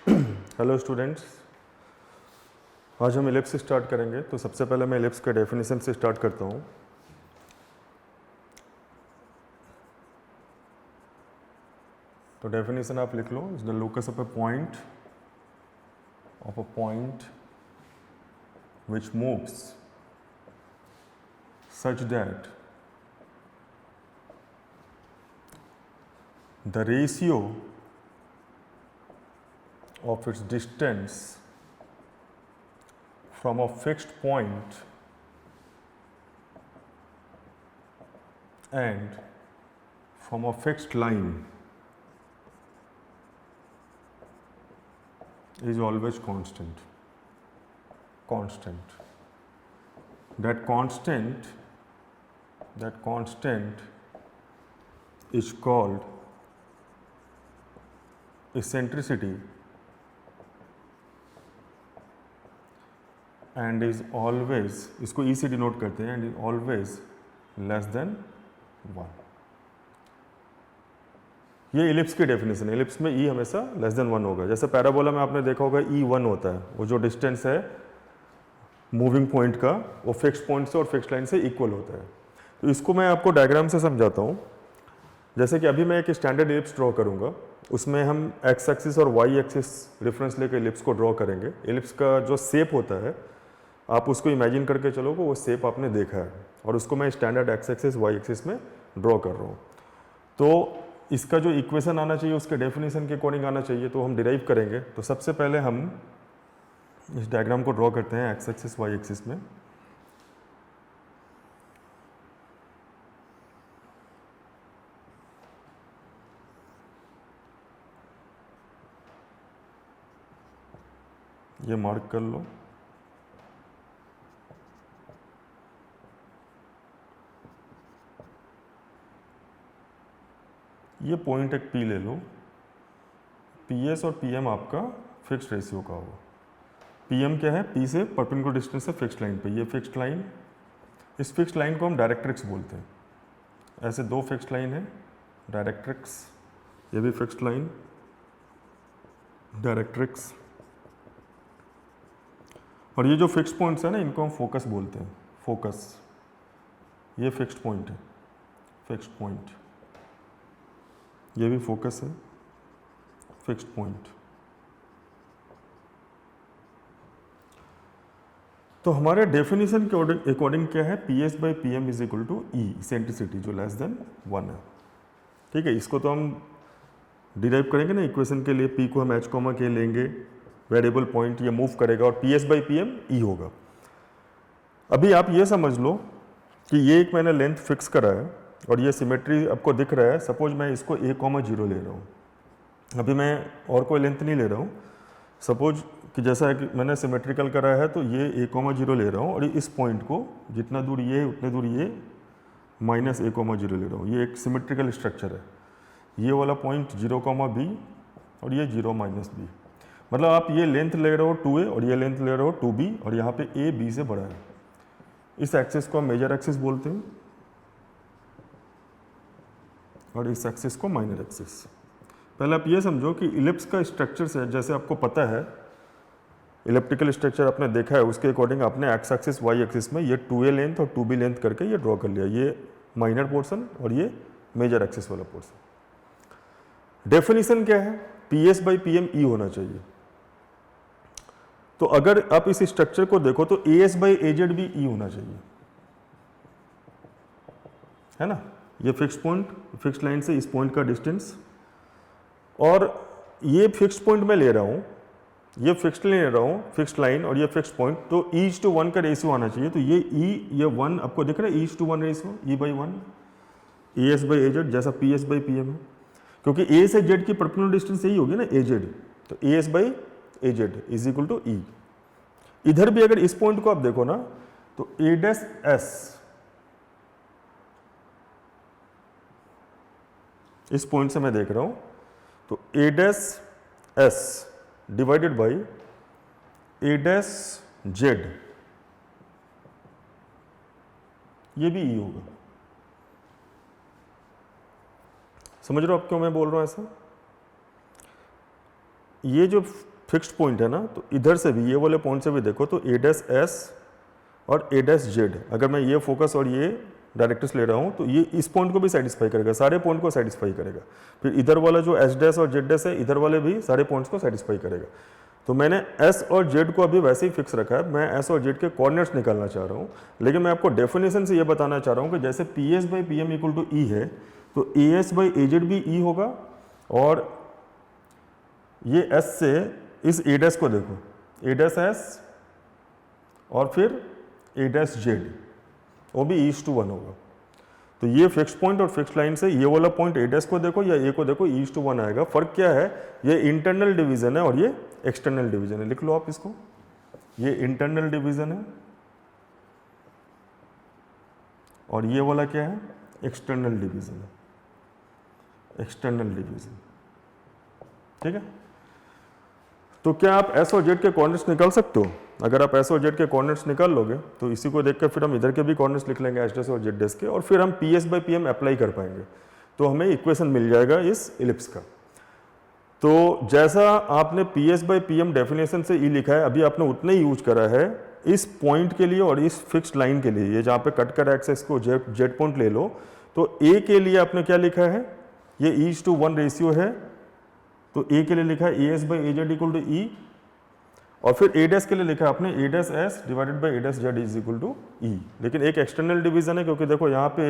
Hello students, आज हम ellipse से स्टार्ट करेंगे। तो सबसे पहले मैं एलिप्स के डेफिनेशन से स्टार्ट करता हूँ। तो डेफिनेशन आप लिख लो, is the locus of a point which moves such that the ratio of its distance from a fixed point and from a fixed line is always constant. That constant is called eccentricity and is always, इसको E से denote करते हैं, and is always less than 1. ये ellipse की definition है। Ellipse में E हमेशा less than 1 होगा। जैसे पैराबोला में आपने देखा होगा E1 होता है, वो जो डिस्टेंस है मूविंग पॉइंट का, वो फिक्स पॉइंट से और फिक्स लाइन से इक्वल होता है। तो इसको मैं आपको डायग्राम से समझाता हूँ। जैसे कि अभी मैं एक स्टैंडर्ड इलिप्स ड्रॉ करूँगा, उसमें हम एक्स एक्सिस और वाई एक्सिस रेफरेंस लेकर इलिप्स को ड्रॉ करेंगे। इलिप्स का जो शेप होता है, आप उसको इमेजिन करके चलोगे, वो शेप आपने देखा है, और उसको मैं standard X axis Y axis में ड्रॉ कर रहा हूँ। तो इसका जो इक्वेशन आना चाहिए, उसके डेफिनेशन के अकॉर्डिंग आना चाहिए, तो हम डिराइव करेंगे। तो सबसे पहले हम इस डायग्राम को ड्रॉ करते हैं एक्स एक्सिस वाई एक्सिस में। ये मार्क कर लो। ये पॉइंट एक पी ले लो। पी एस और पी एम आपका फिक्स्ड रेशियो का होगा। पी एम क्या है? पी से परपेंडिकुलर डिस्टेंस है फिक्स्ड लाइन पे। ये फिक्स्ड लाइन, इस फिक्स्ड लाइन को हम डायरेक्ट्रिक्स बोलते हैं। ऐसे दो फिक्स्ड लाइन है, डायरेक्ट्रिक्स, ये भी फिक्स्ड लाइन, डायरेक्ट्रिक्स। और ये जो फिक्स्ड पॉइंट्स है ना, इनको हम फोकस बोलते हैं। फोकस, ये फिक्स्ड पॉइंट है, फिक्स्ड पॉइंट। ये भी फोकस है, फिक्स्ड पॉइंट। तो हमारे डेफिनेशन के अकॉर्डिंग क्या है? P S by P M is equal to E, eccentricity, जो लेस देन 1 है। ठीक है, इसको तो हम डिराइव करेंगे ना इक्वेशन के लिए। पी को हम एच कॉमा के लेंगे, वेरिएबल पॉइंट, ये मूव करेगा, और P S by P M E होगा। अभी आप ये समझ लो कि ये एक मैंने लेंथ फिक्स करा है और ये सिमेट्री आपको दिख रहा है। सपोज मैं इसको ए कॉमा जीरो ले रहा हूँ। अभी मैं और कोई लेंथ नहीं ले रहा हूँ। सपोज कि जैसा है कि मैंने सिमेट्रिकल करा है, तो ये ए कॉमा जीरो ले रहा हूँ, और इस पॉइंट को जितना दूर ये है उतने दूर ये माइनस ए कॉमा जीरो ले रहा हूँ। ये एक सिमेट्रिकल स्ट्रक्चर है। ये वाला पॉइंट 0 कॉमा बी और ये 0 माइनस बी। मतलब आप ये लेंथ ले रहे हो 2a और ये लेंथ ले रहे हो 2b, और यहाँ पे a b से बड़ा है। इस एक्सिस को हम मेजर एक्सिस बोलते हैं और इस एक्सिस को माइनर एक्सिस। पहले आप ये समझो कि इलिप्स का स्ट्रक्चर से, जैसे आपको पता है इलिप्टिकल स्ट्रक्चर आपने देखा है, उसके अकॉर्डिंग आपने एक्स एक्सिस वाई एक्सिस में ये 2a लेंथ और 2b लेंथ करके ये ड्रॉ कर लिया। ये माइनर पोर्शन और ये मेजर एक्सिस वाला पोर्शन। डेफिनेशन क्या है? P S by P M E होना चाहिए। तो अगर आप इस स्ट्रक्चर को देखो तो A S by A Z भी ई होना चाहिए, है ना। ये फिक्स्ड पॉइंट, फिक्स्ड लाइन से इस पॉइंट का डिस्टेंस, और ये फिक्स्ड पॉइंट में ले रहा हूं, ये फिक्स्ड ले रहा हूं, फिक्स्ड लाइन, और ये फिक्स्ड पॉइंट। तो E/1 का रेशियो आना चाहिए। तो ये E, ये 1 आपको दिख रहा है, E/1 ratio, E/1, A S by A Z, जैसा P S by P M है। क्योंकि ए से जेड की परपेंडिकुलर डिस्टेंस यही होगी ना, ए जेड। तो A S by A Z is equal to E. इधर भी अगर इस पॉइंट को आप देखो ना, तो ए डैश एस, इस पॉइंट से मैं देख रहा हूं, तो A dash S divided by A dash Z, ये भी ई होगा। समझ रहे हो आप क्यों मैं बोल रहा हूं ऐसा? ये जो फिक्स्ड पॉइंट है ना, तो इधर से भी ये वाले पॉइंट से भी देखो तो ए डैश एस और ए डैश जेड, अगर मैं ये फोकस और ये डायरेक्ट्रिक्स ले रहा हूँ तो ये इस पॉइंट को भी सेटिस्फाई करेगा, सारे पॉइंट को सेटिस्फाई करेगा। फिर इधर वाला जो एस डैश और जेड डैश है, इधर वाले भी सारे पॉइंट्स को सेटिस्फाई करेगा। तो मैंने एस और जेड को अभी वैसे ही फिक्स रखा है, मैं एस और जेड के कोऑर्डिनेट्स निकालना चाह रहा हूँ, लेकिन मैं आपको डेफिनेशन से ये बताना चाह रहा हूँ कि जैसे P S by P M equal to E है, तो A S by A Z भी ई होगा, और ये एस से इस ए डैश को देखो, ए डैश एस और फिर ए डैश जेड, वो भी ईज टू वन होगा। तो ये फिक्स पॉइंट और फिक्स लाइन से ये वाला पॉइंट ए डैश को देखो या ए को देखो, ईज टू वन आएगा। फर्क क्या है, ये इंटरनल डिवीजन है और ये एक्सटर्नल डिवीजन है। लिख लो आप इसको, ये इंटरनल डिवीजन है और ये वाला क्या है, एक्सटर्नल डिवीजन है, एक्सटर्नल डिवीजन। ठीक है, तो क्या आप एस और जेड के कोऑर्डिनेट्स निकाल सकते हो? अगर आप एस और जेड के कोऑर्डिनेट्स निकाल लोगे तो इसी को देखकर फिर हम इधर के भी कोऑर्डिनेट्स लिख लेंगे, एस डैश और जेड डैश के, और फिर हम P S by P M apply कर पाएंगे, तो हमें इक्वेशन मिल जाएगा इस इलिप्स का। तो जैसा आपने P S by P M definition से ई लिखा है, अभी आपने उतना ही यूज करा है इस पॉइंट के लिए और इस फिक्स्ड लाइन के लिए। ये जहाँ पे कट कर एक्सेस को जेड पॉइंट ले लो, तो ए के लिए आपने क्या लिखा है, ये ईज टू वन रेशियो है, तो ए के लिए लिखा है A S by A Z equal to E, और फिर ए डैश के लिए लिखा है आपने A dash S divided by A dash Z is equal to E. लेकिन एक एक्सटर्नल डिवीजन है, क्योंकि देखो यहाँ पे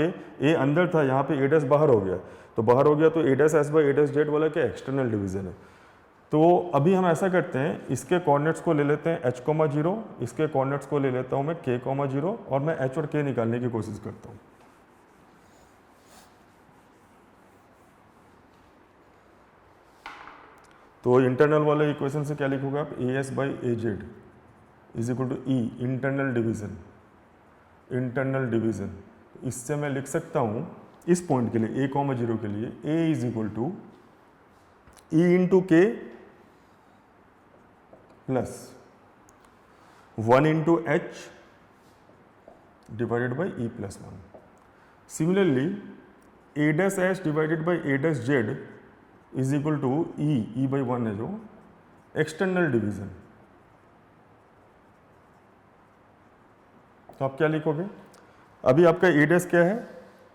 ए अंदर था, यहाँ पे ए डैश बाहर हो गया, तो बाहर हो गया तो A dash S by A dash Z वाला क्या एक्सटर्नल डिवीजन है। तो अभी हम ऐसा करते हैं, इसके कोऑर्डिनेट्स को ले लेते हैं h, 0, इसके कोऑर्डिनेट्स को ले लेता हूँ मैं k, 0, और मैं h और k निकालने की कोशिश करता हूँ। तो इंटरनल वाले इक्वेशन से क्या लिखोगे आप, A S by A Z is equal to E, internal division, internal division. इससे मैं लिख सकता हूँ इस पॉइंट के लिए a, 0 के लिए a is equal to E into K plus 1 into H divided by E plus 1। Similarly A dash H divided by A dash Z is equal to E by 1 है जो एक्सटर्नल डिवीजन। तो आप क्या लिखोगे, अभी आपका ए डैश क्या है,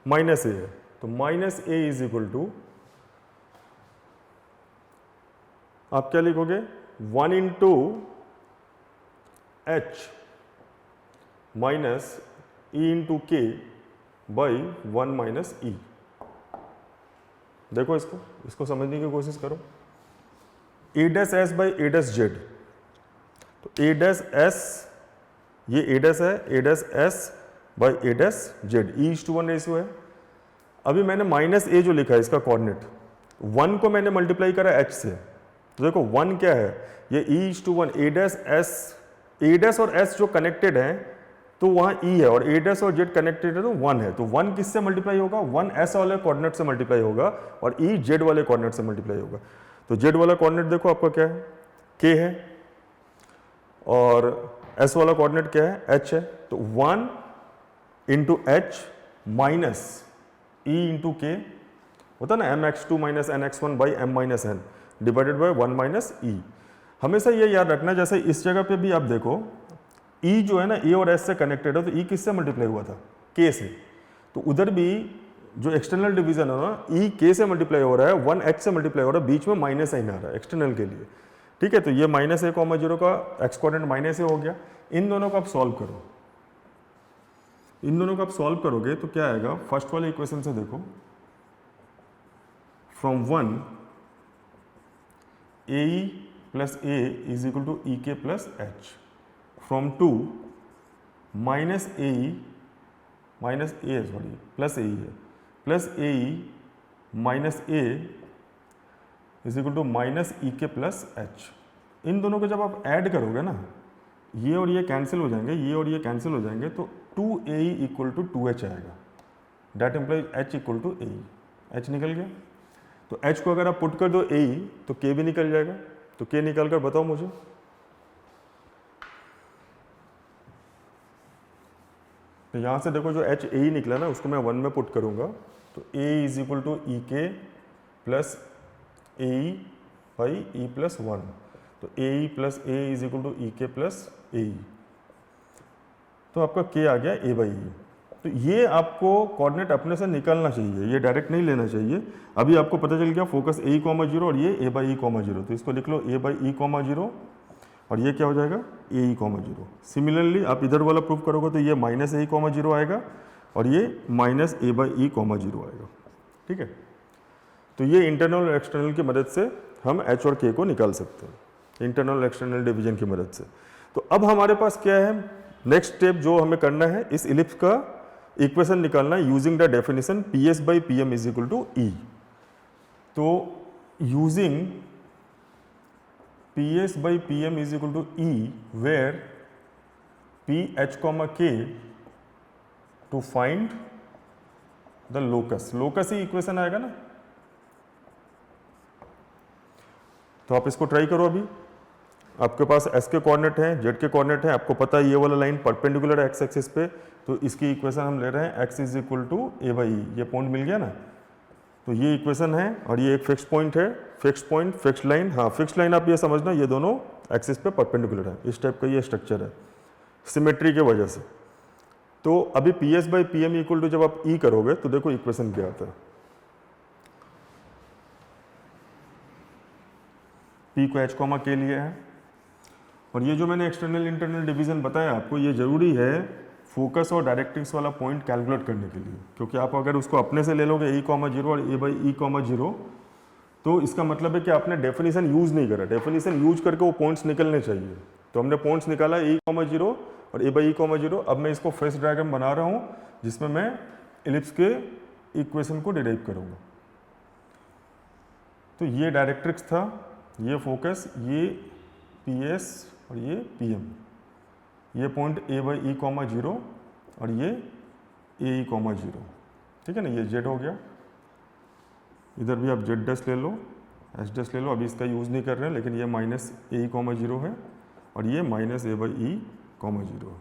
माइनस ए है, तो minus A is equal to आप क्या लिखोगे, 1 into H minus E into K by 1 minus E. देखो इसको समझने की कोशिश करो, A dash S by A dash Z, तो ए डैश एस, ये ए डैश है, A dash S by A dash Z, E is to 1 ratio है। अभी मैंने माइनस ए जो लिखा है इसका कोऑर्डिनेट, 1 को मैंने मल्टीप्लाई करा एच से, तो देखो 1 क्या है, ये E is to 1, A dash S, A dash और एस जो कनेक्टेड है तो वहाँ ई है, और ए डैश और जेड कनेक्टेड है तो 1 है, तो 1 किससे मल्टीप्लाई होगा, 1 एस वाले कोऑर्डिनेट से मल्टीप्लाई होगा और ई जेड वाले कोऑर्डिनेट से मल्टीप्लाई होगा। तो जेड वाला कोऑर्डिनेट देखो आपका क्या है, के है, और एस वाला कोऑर्डिनेट क्या है, एच है, तो 1 into H minus E into K होता ना, M X two minus N X one by M minus N divided by 1 minus E. हमेशा ये याद रखना, जैसे इस जगह पे भी आप देखो ई जो है ना, ए और एस से कनेक्टेड है, तो ई किससे मल्टीप्लाई हुआ था, के से, तो उधर भी जो एक्सटर्नल डिवीजन है ना, ई के से मल्टीप्लाई हो रहा है, 1 एच से मल्टीप्लाई हो रहा है, बीच में माइनस साइन आ रहा है एक्सटर्नल के लिए। ठीक है, तो ये माइनस ए, 0 का एक्स कोऑर्डिनेट माइनस ए हो गया। इन दोनों को आप सॉल्व करो, इन दोनों को आप सॉल्व करोगे तो क्या आएगा, फर्स्ट वाले इक्वेशन से देखो, from 1 A E plus A is equal to E K plus H, from 2 minus A E minus A sorry plus A E है, plus A E minus A is equal to minus E K plus H. इन दोनों को जब आप add करोगे ना, ये और ये कैंसिल हो जाएंगे, ये और ये कैंसिल हो जाएंगे, तो 2AE इक्वल टू 2H आएगा, that implies H equal to AE। H निकल गया, तो H को अगर आप पुट कर दो AE तो K भी निकल जाएगा, तो K निकल कर बताओ मुझे, तो यहाँ से देखो जो H AE निकला ना, उसको मैं 1 में पुट करूँगा, तो A is equal to EK plus AE by E plus 1। तो A E plus A is equal to E K plus A ई, तो आपका के आ गया ए बाई ई। तो ये आपको कोऑर्डिनेट अपने से निकालना चाहिए, ये डायरेक्ट नहीं लेना चाहिए। अभी आपको पता चल गया फोकस ए ई कॉमा जीरो और ये ए बाई ई कॉमा जीरो, तो इसको लिख लो ए बाई ई कॉमा जीरो और ये क्या हो जाएगा ए ई कॉमा जीरो। सिमिलरली आप इधर वाला प्रूफ करोगे तो ये माइनस ए ई कॉमा जीरो आएगा और ये minus A by e comma zero आएगा। ठीक है, तो ये इंटरनल और एक्सटर्नल की मदद से हम एच और के को निकाल सकते हैं, इंटरनल और एक्सटर्नल डिवीजन की मदद से। तो अब हमारे पास क्या है, नेक्स्ट स्टेप जो हमें करना है, इस इलिप्स का इक्वेशन निकालना है using the definition P S by P M is equal to E. तो using P S by P M is equal to E where P H comma K to find the locus, locus ही equation आएगा ना। तो आप इसको try करो। अभी आपके पास एस के कोऑर्डिनेट हैं, जेड के कोऑर्डिनेट हैं, आपको पता है ये वाला लाइन परपेंडिकुलर है एक्स एक्सिस पे, तो इसकी इक्वेशन हम ले रहे हैं X is equal to A by ई। ये पॉइंट मिल गया ना, तो ये इक्वेशन है और ये एक फिक्स पॉइंट है, फिक्स पॉइंट फिक्स लाइन। हाँ, फिक्स लाइन आप ये समझना ये दोनों एक्सिस पे परपेंडिकुलर है, इस टाइप का ये स्ट्रक्चर है सिमेट्री के वजह से। तो अभी P S by P M equal to जब आप ई करोगे तो देखो इक्वेशन क्या आता है, पी को एच कॉमा के लिए है और ये जो मैंने एक्सटर्नल इंटरनल डिवीजन बताया आपको, ये जरूरी है फोकस और डायरेक्ट्रिक्स वाला पॉइंट कैलकुलेट करने के लिए, क्योंकि आप अगर उसको अपने से ले लोगे ए कॉमा जीरो और ए बाई ई कॉमा जीरो, तो इसका मतलब है कि आपने डेफिनेशन यूज नहीं करा। डेफिनेशन यूज करके वो पॉइंट्स निकलने चाहिए। तो हमने पॉइंट्स निकाला ए कॉमा जीरो और ए बाई ई कॉमा जीरो। अब मैं इसको फेस डायग्राम बना रहा हूँ जिसमें मैं इलिप्स के इक्वेशन को डिराइव करूँगा। तो ये डायरेक्ट्रिक्स था, ये फोकस, ये पी एस और ये पी एम, ये point A by e comma zero और ये ए ई कॉमा जीरो। ठीक है ना, ये जेड हो गया, इधर भी आप जेड डैश ले लो, एच डैश ले लो, अभी इसका यूज़ नहीं कर रहे हैं, लेकिन ये माइनस ए ई कॉमा जीरो है और ये minus A by e comma zero है।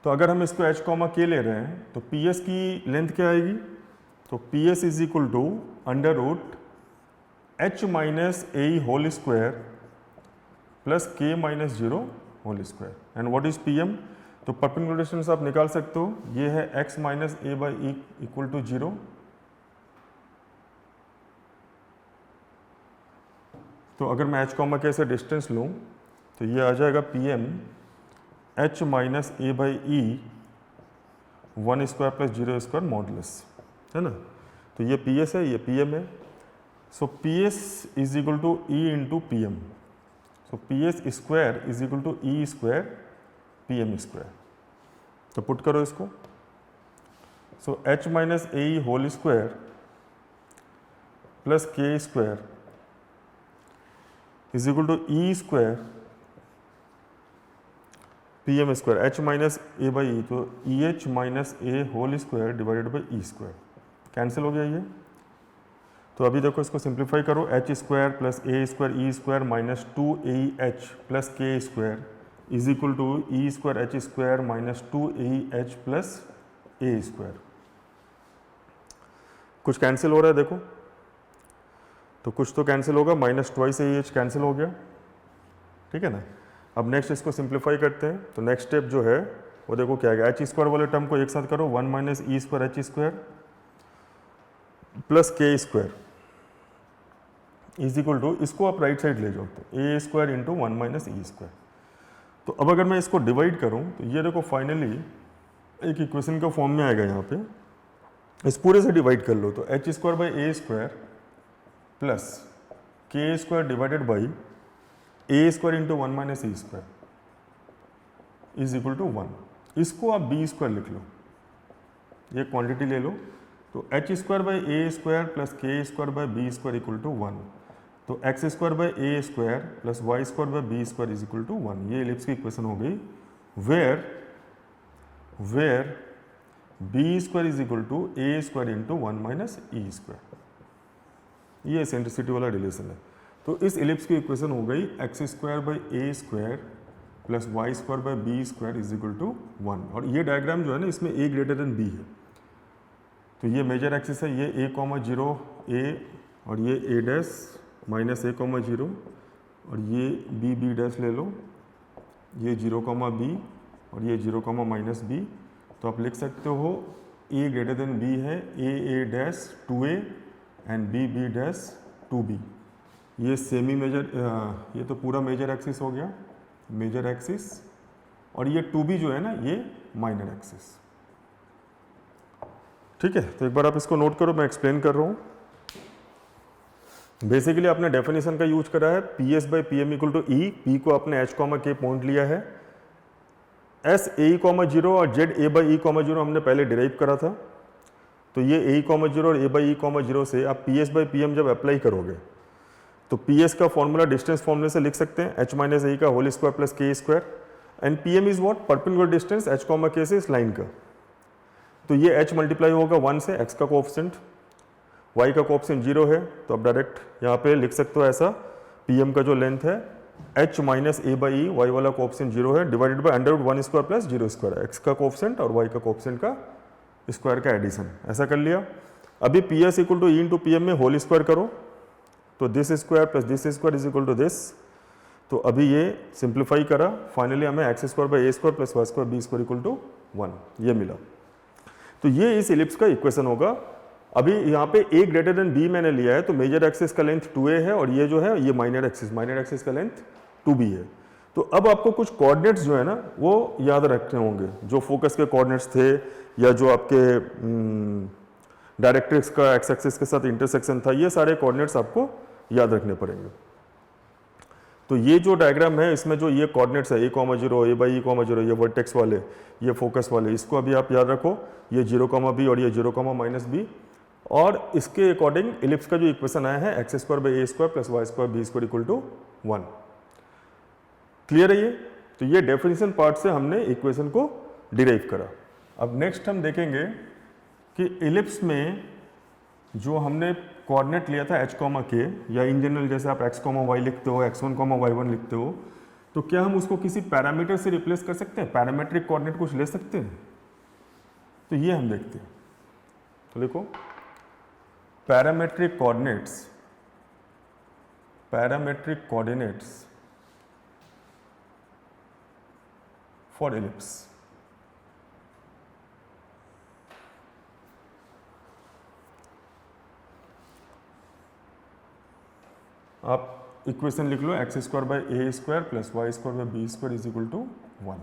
तो अगर हम इसको एच कॉमा के ले रहे हैं तो पी एस की लेंथ क्या आएगी, तो P S is equal to under root H minus A E whole square plus K minus zero whole square. And what is P M, तो परपेंडिकुलर डिस्टेंस आप निकाल सकते हो, ये है X minus A by E equal to zero. तो अगर मैं एच कॉमा के से डिस्टेंस लूँ तो ये आ जाएगा P M H minus A by E one square plus zero square modulus, है ना। तो ये पी एस है, ये पी एम है। So P S is equal to E into P M. So P S square is equal to E square P M square. तो put करो इसको। So H minus A E whole square plus K square is equal to E square P M square. H minus A by ई, तो E H minus A whole square divided by E square, cancel हो गया ये। तो अभी देखो इसको simplify करो, H square plus A square E square minus two A H plus K square is equal to E square H square minus two A H plus A square. कुछ cancel हो रहा है देखो, तो कुछ तो कैंसिल होगा, minus twice A H cancel हो गया। ठीक है ना। अब नेक्स्ट इसको सिंप्लीफाई करते हैं, तो नेक्स्ट स्टेप जो है वो देखो क्या है, एच स्क्वायर वाले टर्म को एक साथ करो, one minus E square H square plus K square is equal to, इसको आप राइट साइड ले जाओ तो a square into one minus E square. तो अब अगर मैं इसको डिवाइड करूं तो ये देखो फाइनली एक इक्वेशन के फॉर्म में आएगा। यहाँ पे इस पूरे से डिवाइड कर लो तो H square by A square plus K square divided by A square into one minus E square is equal to one. इसको आप बी स्क्वायर लिख लो, ये क्वांटिटी ले लो। तो H square by A square plus K square by B square equal to one. तो X square by A square plus Y square by B square is equal to one. ये ellipse की equation हो गई, where B square is equal to A square into one minus E square. ये eccentricity वाला relation है। तो इस ellipse की इक्वेशन हो गई X square by A square plus Y square by B square is equal to one. और ये डायग्राम जो है ना, इसमें ए ग्रेटर देन बी है। तो ये मेजर एक्सिस है, ये ए कॉमा जीरो ए और ये A dash minus a comma zero और ये बी बी डैश ले लो, ये 0 कॉमा बी और ये 0 कॉमा माइनस बी। तो आप लिख सकते हो ए ग्रेटर देन बी है A dash 2a and B B dash 2b। ये सेमी मेजर, ये तो पूरा मेजर एक्सिस हो गया, मेजर एक्सिस, और ये 2b जो है ना ये माइनर एक्सिस। ठीक है, तो एक बार आप इसको नोट करो, मैं एक्सप्लेन कर रहा हूँ। बेसिकली आपने डेफिनेशन का यूज करा है P S by P M equal to E, P को आपने एच कॉमा के पॉइंट लिया है, एस ए कॉमा 0 और Z a by e comma 0 हमने पहले डिराइव करा था। तो ये ए कॉमा 0 और ए बाई ई कॉमा 0 से आप P S by P M जब अप्लाई करोगे तो पी एस का फॉर्मूला डिस्टेंस फॉर्मूले से लिख सकते हैं एच माइनस ए का whole square plus K square, and P M is what, perpendicular distance H comma K से इस लाइन का। तो ये एच मल्टीप्लाई होगा 1 से, एक्स का कोएफिशिएंट, y का कोएफिशिएंट 0 है, तो आप डायरेक्ट यहाँ पे लिख सकते हो ऐसा, pm का जो लेंथ है h minus A by E, Y वाला कोएफिशिएंट 0 है, divided by under root 1 square plus 0 square, x का कोएफिशिएंट और y का कोएफिशिएंट का स्क्वायर का एडिशन। ऐसा कर लिया। अभी P S equal to E into P M में होल स्क्वायर करो, तो this square plus this square is equal to this. तो अभी ये सिंप्लीफाई करा, फाइनली हमें X square by A square plus Y square B square equal to 1 ये मिला। तो ये इस इलिप्स का इक्वेशन होगा। अभी यहाँ पे a ग्रेटर देन b मैंने लिया है, तो मेजर एक्सिस का लेंथ 2a है और ये जो है ये माइनर एक्सिस का लेंथ 2b है। तो अब आपको कुछ कोऑर्डिनेट्स जो है ना वो याद रखने होंगे, जो फोकस के कोऑर्डिनेट्स थे या जो आपके डायरेक्ट्रिक्स का एक्स एक्सिस के साथ इंटरसेक्शन था, ये सारे कोऑर्डिनेट्स आपको याद रखने पड़ेंगे। तो ये जो डायग्राम है इसमें जो ये कोऑर्डिनेट्स है a comma 0, A by e comma 0, ये वर्टेक्स वाले, ये फोकस वाले, इसको अभी आप याद रखो, ये 0 कॉमा बी और ये 0 कॉमा माइनस बी। और इसके अकॉर्डिंग इलिप्स का जो इक्वेशन आया है X square by A square plus Y square B square equal to 1। Clear है ये? तो ये डेफिनेशन पार्ट से हमने इक्वेशन को डिराइव करा। अब नेक्स्ट हम देखेंगे कि इलिप्स में जो हमने कोऑर्डिनेट लिया था एच कॉमा के, या इन जनरल जैसे आप एक्स कॉमा वाई लिखते हो, एक्स 1 कॉमा वाई 1 लिखते हो, तो क्या हम उसको किसी पैरामीटर से रिप्लेस कर सकते हैं? पैरामेट्रिक कोऑर्डिनेट कुछ ले सकते हैं? तो ये हम देखते हैं। तो देखो पैरामेट्रिक कोऑर्डिनेट्स फॉर इलिप्स। आप इक्वेशन लिख लो X square by A square plus Y square by B square is equal to 1।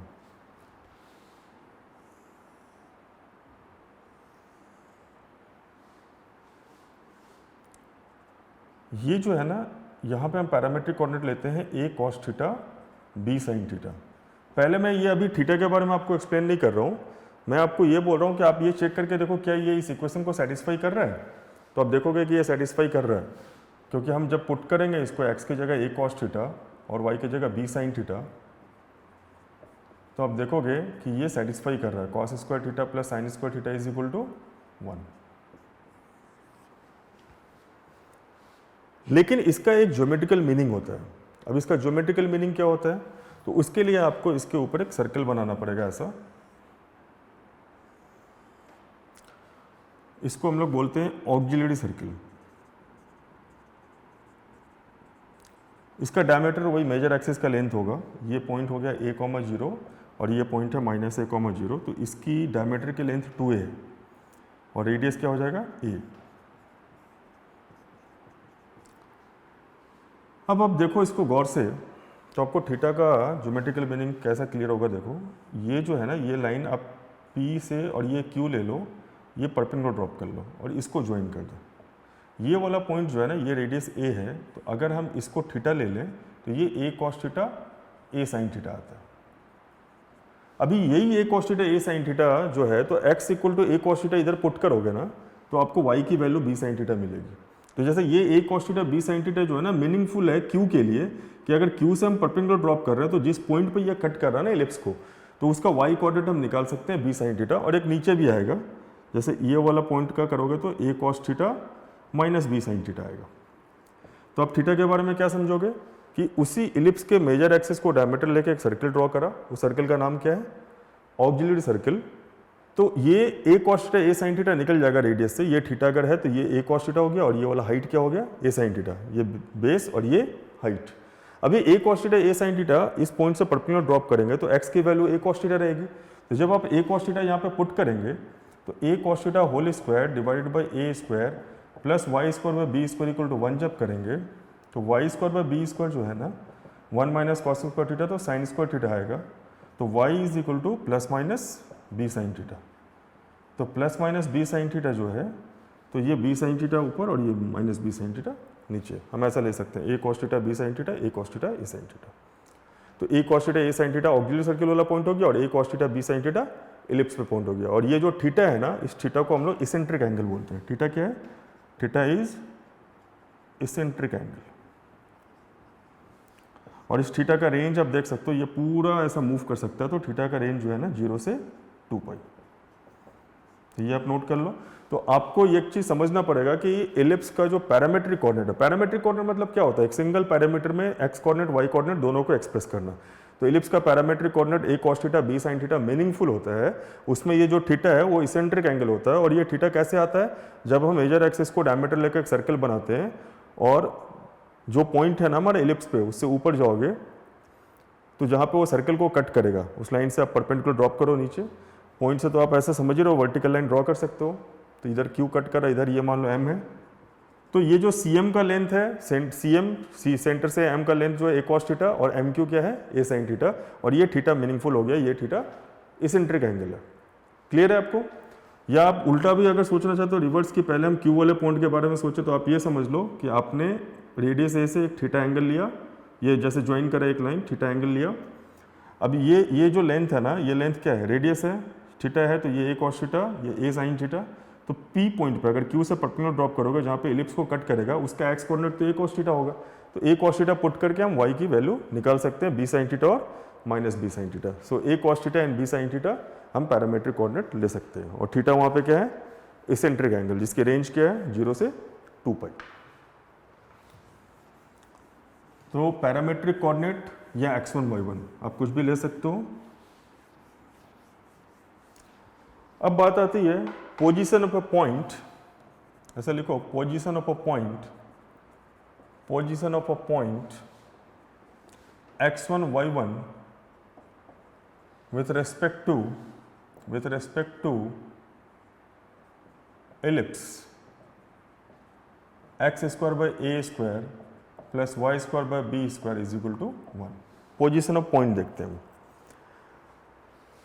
ये जो है ना, यहाँ पे हम पैरामेट्रिक कोऑर्डिनेट लेते हैं a cos theta B sine theta. पहले मैं ये अभी थीटा के बारे में आपको एक्सप्लेन नहीं कर रहा हूँ, मैं आपको ये बोल रहा हूँ कि आप ये चेक करके देखो क्या ये इस इक्वेशन को सेटिस्फाई कर रहा है। तो आप देखोगे कि ये सेटिस्फाई कर रहा है, क्योंकि हम जब पुट करेंगे इसको एक्स की जगह ए कॉस थीटा और वाई की जगह बी साइन थीटा, तो आप देखोगे कि ये सेटिस्फाई कर रहा है। Cos square theta plus sine square theta is equal to 1। लेकिन इसका एक ज्योमेट्रिकल मीनिंग होता है। अब इसका ज्योमेट्रिकल मीनिंग क्या होता है, तो उसके लिए आपको इसके ऊपर एक सर्कल बनाना पड़ेगा ऐसा। इसको हम लोग बोलते हैं ऑक्सिलरी सर्कल। इसका डायमीटर वही मेजर एक्सिस का लेंथ होगा। ये पॉइंट हो गया a कॉमा 0 और ये पॉइंट है माइनस a कॉमा 0, तो इसकी डायमीटर की लेंथ 2a है और रेडियस क्या हो जाएगा a। अब आप देखो इसको गौर से, तो आपको थीटा का ज्योमेट्रिकल मीनिंग कैसा क्लियर होगा। देखो ये जो है ना, ये लाइन आप P से और ये Q ले लो, ये परपेंडिकुलर ड्रॉप कर लो और इसको ज्वाइन कर दो। ये वाला पॉइंट जो है ना, ये रेडियस a है, तो अगर हम इसको थीटा ले लें तो ये a cos theta a sine theta आता है। अभी यही a cos theta a sine theta जो है, तो x equal to a cos theta इधर पुट करोगे ना, तो आपको y की वैल्यू b साइन थीटा मिलेगी। तो जैसे ये a cos theta b sine theta जो है ना, मीनिंगफुल है q के लिए, कि अगर q से हम परपेंडिकुलर ड्रॉप कर रहे हैं तो जिस पॉइंट पे ये कट कर रहा है ना इलिप्स को, तो उसका y कोऑर्डिनेट हम निकाल सकते हैं b साइन थीटा। और एक नीचे भी आएगा, जैसे ये वाला पॉइंट का करोगे तो a cos theta minus b sine theta आएगा। तो आप थीटा के बारे में क्या समझोगे कि उसी इलिप्स के मेजर एक्सिस को डायमीटर लेके एक सर्कल ड्रॉ करा, उस सर्कल का नाम क्या है, ऑक्सिलरी सर्कल। तो ये a cos theta a sine theta निकल जाएगा रेडियस से, ये थीटा अगर है तो ये a कॉस थीटा हो गया और ये वाला हाइट क्या हो गया a साइन थीटा, ये बेस और ये हाइट। अभी a cos theta a sin theta इस पॉइंट से परपेंडिकुलर ड्रॉप करेंगे तो x की वैल्यू a cos थीटा रहेगी। तो जब आप a cos थीटा यहाँ पे पुट करेंगे तो a cos theta whole square divided by a square plus Y square by B square equal to 1 जब करेंगे तो y square by B square जो है ना 1 माइनस कॉस स्क्वायर थीटा तो साइन स्क्वायर थीटा आएगा, तो y is equal to plus minus b sine theta. तो plus minus b sine theta जो है तो ये बी साइन थीटा ऊपर और ये माइनस बी साइन थीटा नीचे, हम ऐसा ले सकते हैं a cos theta B sine theta a cos theta a sine theta. तो a cos theta a sine theta auxiliary circle वाला पॉइंट हो गया और a cos theta b sine theta ellipse पे पॉइंट हो गया। और ये जो थीटा है ना, इस थीटा को हम लोग इसेंट्रिक एंगल बोलते हैं। थीटा क्या है? Theta is eccentric angle. और इस थीटा का रेंज आप देख सकते हो, ये पूरा ऐसा मूव कर सकता है, तो थीटा का रेंज जो है ना 0 से 2 पाई। तो ये आप नोट कर लो। तो आपको एक चीज समझना पड़ेगा कि एलिप्स का जो पैरामेट्रिक कोऑर्डिनेट है, पैरामेट्रिक कोऑर्डिनेट मतलब क्या होता है? एक सिंगल पैरामीटर में एक्स कोऑर्डिनेट वाई कोऑर्डिनेट दोनों को एक्सप्रेस करना। तो एलिप्स का parametric coordinate a cos theta b sin theta meaningful होता है, उसमें ये जो थीटा है वो इसेंट्रिक एंगल होता है। और ये थीटा कैसे आता है? जब हम मेजर एक्सिस को डायमीटर लेकर एक सर्कल बनाते हैं और जो पॉइंट है ना हमारे एलिप्स पे, उससे ऊपर जाओगे तो जहाँ पे वो सर्कल को कट करेगा उस लाइन से आप परपेंडिकुलर ड्रॉप करो नीचे पॉइंट से, तो आप ऐसा समझ रहे हो वर्टिकल लाइन ड्रॉ कर सकते हो। तो इधर Q कट करा, इधर ये मान लो M है, तो ये जो CM का लेंथ है, सेंटर से M का लेंथ जो है a cos थीटा और MQ क्या है? a sin theta. और ये थीटा मीनिंगफुल हो गया, ये थीटा इसेंट्रिक एंगल है। क्लियर है आपको? या आप उल्टा भी अगर सोचना चाहते हो रिवर्स की, पहले हम Q वाले पॉइंट के बारे में सोचे, तो आप ये समझ लो कि आपने रेडियस A से एक थीटा एंगल लिया, ये जैसे ज्वाइन करा एक लाइन, थीटा एंगल लिया। अब ये जो लेंथ है ना, ये लेंथ क्या है? रेडियस है, थीटा है, तो ये a cos थीटा, ये a sin थीटा। तो P पॉइंट पे अगर Q से परपेंडिकुलर ड्रॉप करोगे जहाँ पे एलिप्स को कट करेगा, उसका एक्स कोऑर्डिनेट तो a cos थीटा होगा। तो a cos थीटा पुट करके हम y की वैल्यू निकाल सकते हैं, b sin थीटा और minus b sin theta. So a cos theta and b sin theta हम पैरामेट्रिक कोऑर्डिनेट ले सकते हैं। और थीटा वहाँ पे क्या है? इसेंट्रिक एंगल, जिसकी रेंज क्या है? 0 से 2 पाई। तो पैरामेट्रिक कोऑर्डिनेट या x1 y1 आप कुछ भी ले सकते हो। अब बात आती है पोजीशन ऑफ अ पॉइंट, ऐसा लिखो position of a point, position of a point x1 y1 with respect to ellipse x square by a square plus Y square by B square is equal to 1। Position of point देखते हैं।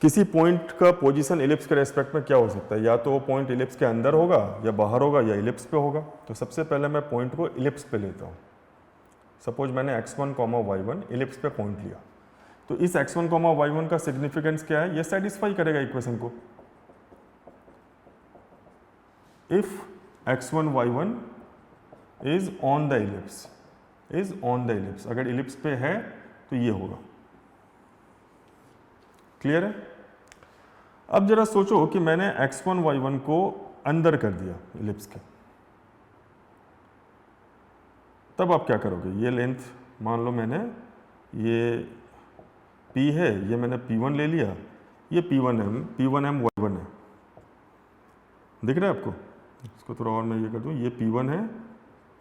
किसी point का position ellipse के respect में क्या हो सकता है? या तो वो पॉइंट इलिप्स के अंदर होगा या बाहर होगा या इलिप्स पे होगा। तो सबसे पहले मैं पॉइंट को इलिप्स पे लेता हूँ। सपोज मैंने x1, y1 इलिप्स पे पॉइंट लिया, तो इस x1, y1 का सिग्निफिकेंस क्या है? ये सेटिस्फाई करेगा इक्वेशन को। If x1, y1 is on the ellipse, अगर इलिप्स पे है तो ये होगा। क्लियर है? अब जरा सोचो कि मैंने x1, y1 को अंदर कर दिया इलिप्स के, तब आप क्या करोगे? ये लेंथ मान लो मैंने, ये P है, ये मैंने P1 ले लिया, ये P1M y1 है। दिख रहा है आपको? इसको थोड़ा और मैं ये कर दूं, ये P1 है,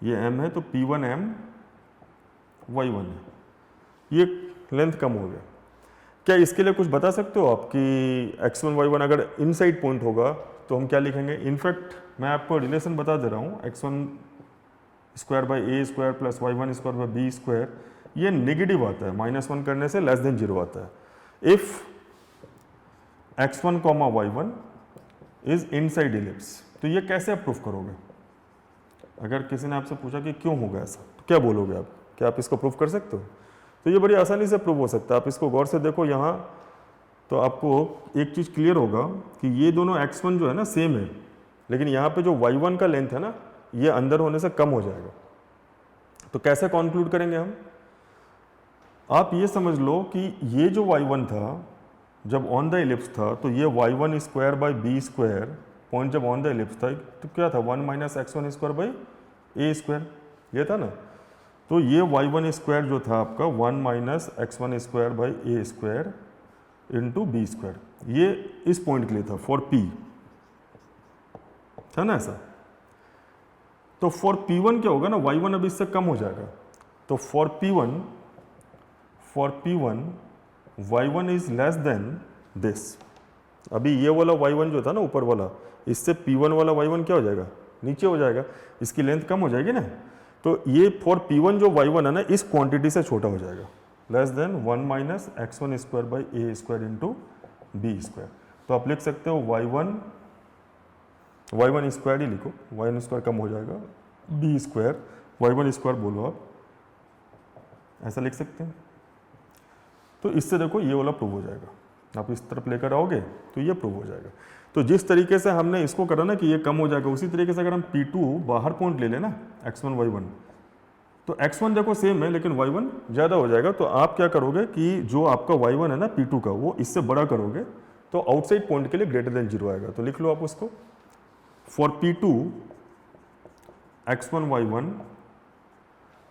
ये M है, तो P1M y1 है। ये लेंथ कम हो गया। क्या इसके लिए कुछ बता सकते हो आप कि x1, y1 अगर इनसाइड पॉइंट होगा तो हम क्या लिखेंगे? इनफैक्ट मैं आपको रिलेशन बता दे रहा हूँ, x1 square by a square plus y1 square by b square, ये नेगेटिव आता है, -1 करने से लेस देन 0 आता है। If x1, y1 is inside ellipse, तो ये कैसे आप प्रूफ करोगे? अगर किसी ने आपसे पूछा कि क्यों होगा ऐसा, तो क्या बोलोगे आप? क्या आप इसको प्रूफ कर सकते हो? तो ये बड़ी आसानी से प्रूव हो सकता है। आप इसको गौर से देखो यहाँ, तो आपको एक चीज़ क्लियर होगा कि ये दोनों x1 जो है ना सेम है, लेकिन यहाँ पे जो y1 का लेंथ है ना, ये अंदर होने से कम हो जाएगा। तो कैसे कॉन्क्लूड करेंगे हम? आप ये समझ लो कि ये जो y1 था जब ऑन द इलिप्स था, तो ये y1 square by B square point जब ऑन द इलिप्स था तो क्या था? 1 minus x1 square by a square, ये था ना। तो ये y1 स्क्वायर जो था आपका 1 minus x1 square by a square into B square, ये इस पॉइंट के लिए था, फॉर p था ना ऐसा। तो फॉर P1 क्या होगा ना, y1 अब इससे कम हो जाएगा, तो for P1 for P1 y1 is less than this. अभी ये वाला y1 जो था ना ऊपर वाला, इससे P1 वाला y1 क्या हो जाएगा, नीचे हो जाएगा, इसकी लेंथ कम हो जाएगी ना। तो ये फॉर P1 जो y1 है ना इस क्वांटिटी से छोटा हो जाएगा, less than 1 minus x1 square by A square into B square. तो आप लिख सकते हो y1 स्क्वायर ही लिखो, y1 स्क्वायर कम हो जाएगा, बी स्क्वायर y1 स्क्वायर बोलो आप, ऐसा लिख सकते हैं। तो इससे देखो ये वाला प्रूव हो जाएगा, आप इस तरफ लेकर आओगे तो ये प्रूव हो जाएगा। तो जिस तरीके से हमने इसको करा ना कि ये कम हो जाएगा, उसी तरीके से अगर हम P2 बाहर पॉइंट ले लेना x1 y1, तो x1 देखो सेम है लेकिन y1 ज़्यादा हो जाएगा। तो आप क्या करोगे कि जो आपका y1 है ना P2 का, वो इससे बड़ा करोगे तो आउटसाइड पॉइंट के लिए ग्रेटर देन 0 आएगा। तो लिख लो आप उसको, for P2 x1 y1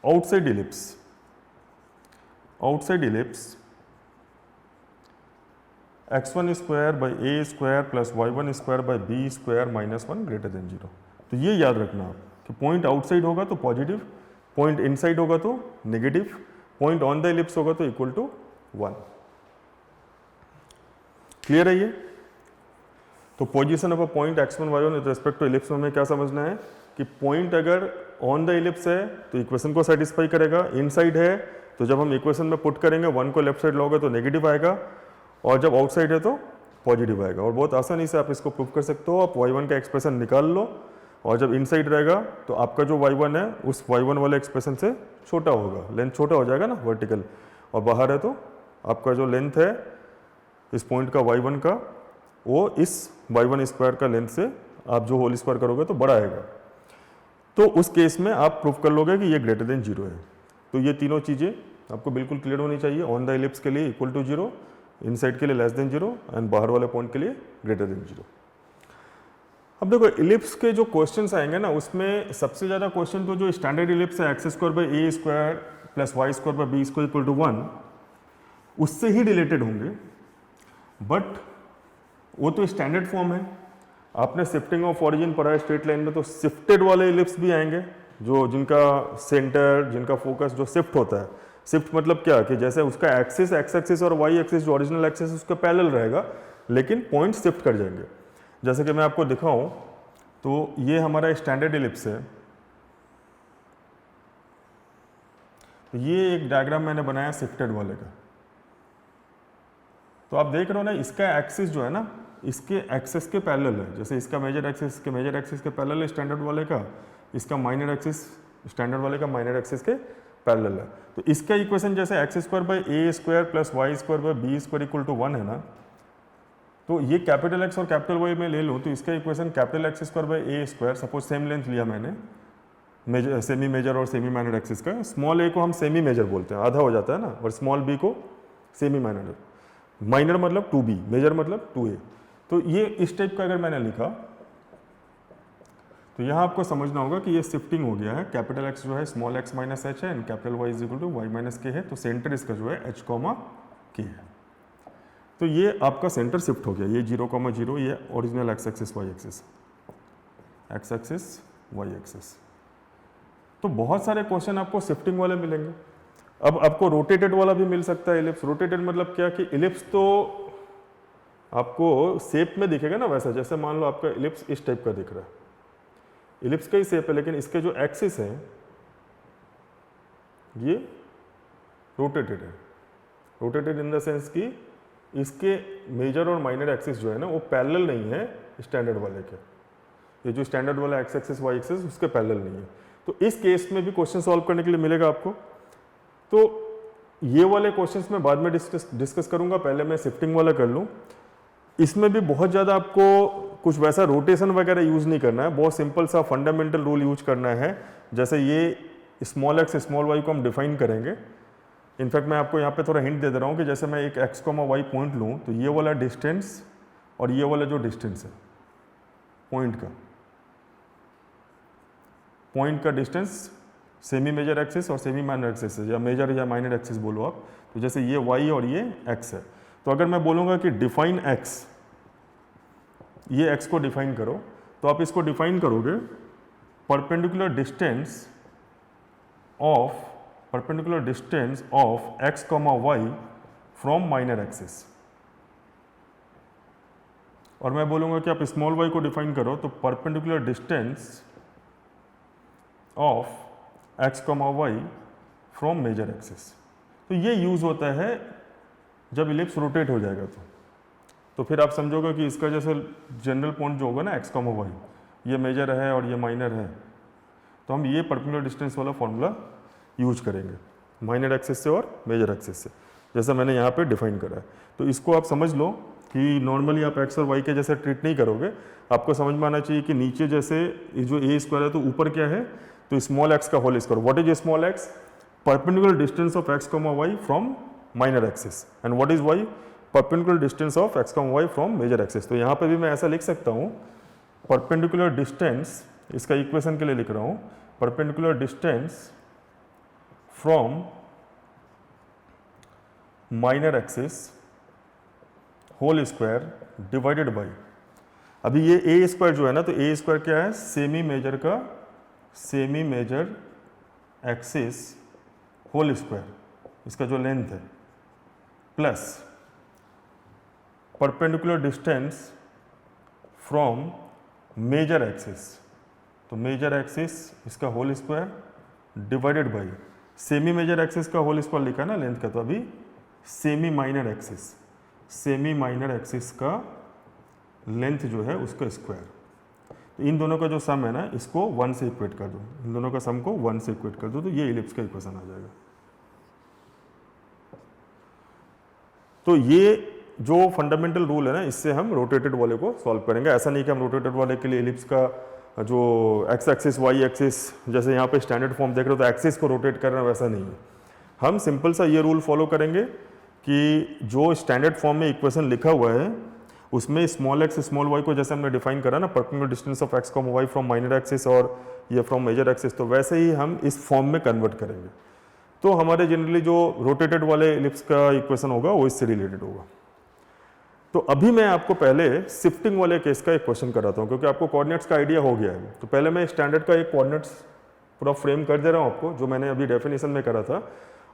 outside ellipse x1 square by A square plus y1 square by B square minus 1 greater than 0। तो ये याद रखना आप कि पॉइंट आउटसाइड होगा तो पॉजिटिव, पॉइंट इनसाइड होगा तो negative, point on the ellipse होगा तो इक्वल टू 1। क्लियर है ये? तो position of a point x1 y1 with respect to ellipse में हमें क्या समझना है कि पॉइंट अगर ऑन द इलिप्स है तो इक्वेशन को सेटिस्फाई करेगा, इनसाइड है तो जब हम इक्वेशन में पुट करेंगे 1 को लेफ्ट साइड लोगे तो नेगेटिव आएगा, और जब आउटसाइड है तो पॉजिटिव आएगा। और बहुत आसानी से आप इसको प्रूव कर सकते हो। आप y1 का एक्सप्रेशन निकाल लो, और जब इनसाइड रहेगा तो आपका जो y1 है उस y1 वाले एक्सप्रेशन से छोटा होगा, लेंथ छोटा हो जाएगा ना वर्टिकल, और बाहर है तो आपका जो लेंथ है इस पॉइंट का y1 का, वो इस y1 स्क्वायर का लेंथ से आप जो होल स्क्वायर करोगे तो बड़ा आएगा। तो उस केस में आप प्रूव कर लोगे कि ये ग्रेटर देन 0 है। तो ये तीनों चीज़ें आपको बिल्कुल क्लियर होनी चाहिए। ऑन द इलिप्स के लिए इक्वल टू 0, इनसाइड के लिए लेस देन 0, एंड बाहर वाले पॉइंट के लिए ग्रेटर देन 0। अब देखो इलिप्स के जो क्वेश्चंस आएंगे ना, उसमें सबसे ज़्यादा क्वेश्चन तो जो स्टैंडर्ड इलिप्स है x square by A square plus Y square by B square equal to 1, उससे ही रिलेटेड होंगे। बट वो तो स्टैंडर्ड फॉर्म है। आपने शिफ्टिंग ऑफ ऑरिजिन पढ़ा है स्ट्रेट लाइन में, तो शिफ्टेड वाले इलिप्स भी आएंगे जो जिनका सेंटर, जिनका फोकस जो शिफ्ट होता है। शिफ्ट मतलब क्या कि जैसे उसका एक्सिस एक्स एक्सिस और वाई एक्सिस जो ओरिजिनल एक्सिस उसका पैरेलल रहेगा, लेकिन पॉइंट शिफ्ट कर जाएंगे। जैसे कि मैं आपको दिखाऊं तो ये हमारा स्टैंडर्ड इलिप्स है। तो ये एक डायग्राम मैंने बनाया शिफ्टेड वाले का। तो आप देख रहे हो ना, इसका एक्सिस जो है ना इसके एक्सिस के पैरेलल है। जैसे इसका मेजर एक्सिस के पैरेलल है स्टैंडर्ड वाले का, इसका माइनर एक्सिस स्टैंडर्ड वाले का माइनर एक्सिस के पैरेलल है। तो इसका इक्वेशन जैसे X square by A square plus Y square by B square equal to 1 है ना, तो ये कैपिटल एक्स और कैपिटल वाई में ले लूँ तो इसका equation capital X square by A square, suppose same length लिया मैंने, मेजर सेमी मेजर और सेमी माइनर एक्सिस का। स्मॉल ए को हम सेमी मेजर बोलते हैं, आधा हो जाता है ना, और स्मॉल बी को सेमी माइनर। माइनर मतलब 2b, मेजर मतलब 2a। तो ये इस टाइप का अगर मैंने लिखा तो यहाँ आपको समझना होगा कि ये शिफ्टिंग हो गया है। कैपिटल एक्स जो है स्मॉल एक्स माइनस एच है, and capital Y is equal to Y minus K है। तो सेंटर इसका जो है एच कॉमा के है। तो ये आपका सेंटर शिफ्ट हो गया, ये 0,0, ये original X axis Y axis, X axis Y axis. तो बहुत सारे क्वेश्चन आपको शिफ्टिंग वाले मिलेंगे। अब आपको रोटेटेड वाला भी मिल सकता है इलिप्स। रोटेटेड मतलब क्या कि इलिप्स तो आपको शेप में दिखेगा ना वैसा, जैसे मान लो आपका इलिप्स इस टाइप का दिख रहा है, इलिप्स का ही शेप है, लेकिन इसके जो एक्सिस है ये रोटेटेड है। रोटेटेड इन द सेंस कि इसके मेजर और माइनर एक्सिस जो है ना वो पैरेलल नहीं है स्टैंडर्ड वाले के। ये जो स्टैंडर्ड वाला एक्स एक्सिस वाई एक्सिस उसके पैरेलल नहीं है। तो इस केस में भी क्वेश्चन सॉल्व करने के लिए मिलेगा आपको। तो ये वाले क्वेश्चंस मैं बाद में डिस्कस करूंगा, पहले मैं शिफ्टिंग वाला कर लूँ। इसमें भी बहुत ज़्यादा आपको कुछ वैसा रोटेशन वगैरह यूज़ नहीं करना है, बहुत सिंपल सा फंडामेंटल रूल यूज करना है। जैसे ये स्मॉल एक्स स्मॉल वाई को हम डिफाइन करेंगे। इनफैक्ट मैं आपको यहाँ पे थोड़ा हिंट दे दे रहा हूँ कि जैसे मैं एक एक्स कॉमा वाई पॉइंट लूँ तो ये वाला डिस्टेंस और ये वाला जो डिस्टेंस है पॉइंट का डिस्टेंस सेमी मेजर एक्सिस और सेमी माइनर एक्सिस है, या मेजर या माइनर एक्सिस बोलो आप। तो जैसे ये y और ये x है, तो अगर मैं बोलूँगा कि डिफाइन x, ये x को डिफाइन करो, तो आप इसको डिफाइन करोगे perpendicular distance of perpendicular distance of X comma Y from minor axis. और मैं बोलूँगा कि आप स्मॉल वाई को डिफाइन करो, तो perpendicular distance of X comma Y from major axis. तो ये यूज़ होता है जब इलिप्स रोटेट हो जाएगा तो फिर आप समझोगे कि इसका जैसे जनरल पॉइंट जो होगा ना एक्स कॉमा वाई, ये मेजर है और ये माइनर है, तो हम ये परपेंडिकुलर डिस्टेंस वाला फॉर्मूला यूज करेंगे माइनर एक्सिस से और मेजर एक्सिस से, जैसा मैंने यहाँ पे डिफाइन करा है। तो इसको आप समझ लो कि नॉर्मली आप एक्स और वाई के जैसे ट्रीट नहीं करोगे, आपको समझ में आना चाहिए कि नीचे जैसे ये जो ए स्क्वायर है तो ऊपर क्या है, तो स्मॉल एक्स का whole square. What is small X? Perpendicular distance of X comma Y from minor axis. And what is Y? Perpendicular distance of X comma Y from major axis. तो यहाँ पे भी मैं ऐसा लिख सकता हूँ, परपेंडिकुलर डिस्टेंस, इसका इक्वेशन के लिए लिख रहा हूँ, perpendicular distance from minor axis whole square divided by, अभी ये ए स्क्वायर जो है ना, तो ए स्क्वायर क्या है? सेमी मेजर का semi major axis whole square, इसका जो लेंथ है, plus perpendicular distance from major axis, तो मेजर एक्सिस इसका whole square divided by semi major axis का होल स्क्वायर लिखा है ना लेंथ का, तो अभी semi minor axis, semi minor axis का लेंथ जो है उसका स्क्वायर। तो इन दोनों का जो सम है ना, इसको 1 से इक्वेट कर दो, इन दोनों का सम को 1 से इक्वेट कर दो, तो ये इलिप्स का इक्वेशन आ जाएगा। तो ये जो फंडामेंटल रूल है ना, इससे हम रोटेटेड वाले को सॉल्व करेंगे। ऐसा नहीं कि हम रोटेटेड वाले के लिए इलिप्स का जो एक्स एक्सिस वाई एक्सिस, जैसे यहाँ पे स्टैंडर्ड फॉर्म देख रहे हो तो एक्सिस को रोटेट करना, वैसा नहीं है। हम सिंपल सा ये रूल फॉलो करेंगे कि जो स्टैंडर्ड फॉर्म में इक्वेशन लिखा हुआ है उसमें स्मॉल एक्स स्मॉल वाई को जैसे हमने डिफाइन करा ना, perpendicular distance of X comma Y from minor axis और ये फ्रॉम मेजर एक्सिस, तो वैसे ही हम इस फॉर्म में कन्वर्ट करेंगे। तो हमारे जनरली जो रोटेटेड वाले इलिप्स का इक्वेशन होगा वो इससे रिलेटेड होगा। तो अभी मैं आपको पहले शिफ्टिंग वाले केस का एक क्वेश्चन कराता हूँ, क्योंकि आपको कोऑर्डिनेट्स का आइडिया हो गया है। तो पहले मैं स्टैंडर्ड का एक कोऑर्डिनेट्स पूरा फ्रेम कर दे रहा हूँ आपको, जो मैंने अभी डेफिनेशन में करा था,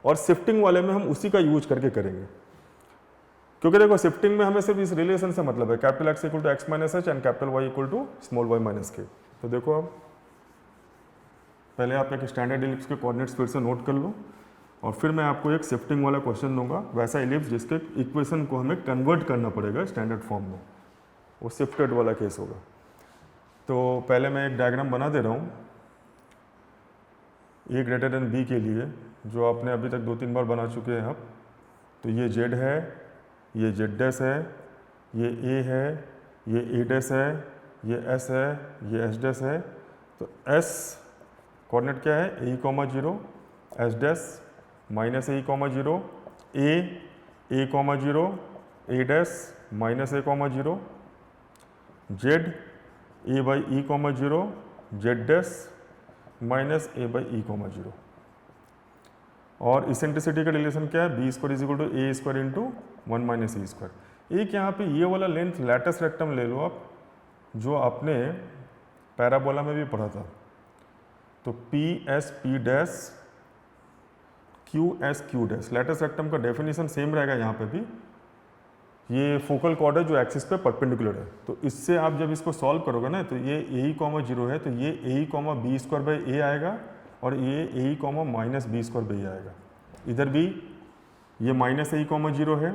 और शिफ्टिंग वाले में हम उसी का यूज करके करेंगे। क्योंकि देखो शिफ्टिंग में हमें सिर्फ इस रिलेशन से मतलब है, capital X equal to x minus H and capital Y equal to small Y minus K. तो देखो अब पहले आप एक स्टैंडर्ड इलिप्स के कोऑर्डिनेट्स फिर से नोट कर लो, और फिर मैं आपको एक शिफ्टिंग वाला क्वेश्चन दूंगा, वैसा इलिप्स जिसके इक्वेशन को हमें कन्वर्ट करना पड़ेगा स्टैंडर्ड फॉर्म में, वो शिफ्टेड वाला केस होगा। तो पहले मैं एक डायग्राम बना दे रहा हूँ ए ग्रेटर देन बी के लिए, जो आपने अभी तक 2-3 बार बना चुके हैं आप। तो ये जेड है, ये जेड डैश है, ये ए है, ये ए डैश है, ये एस है, ये एस डैश है। तो एस कोऑर्डिनेट क्या है? A comma 0, S dash minus a comma 0, a comma 0, a dash minus a comma 0, Z a by e comma 0, Z dash minus A by e comma 0। और eccentricity का relation क्या है? B square is equal to A square into 1 minus E square. एक यहाँ पे ये वाला length lattice rectum ले लो आप, जो आपने पैराबोला में भी पढ़ा था। तो P S P dash Q S Q dash, lattice rectum का डेफिनेशन सेम रहेगा यहाँ पे भी। ये फोकल कॉर्ड है जो एक्सिस पे परपेंडिकुलर है। तो इससे आप जब इसको सॉल्व करोगे ना, तो ये ए ई कॉमा 0 है, तो ये a e comma b square by a आएगा, और ये a e comma minus b square by आएगा। इधर भी ये माइनस ए ई कॉमा 0 है,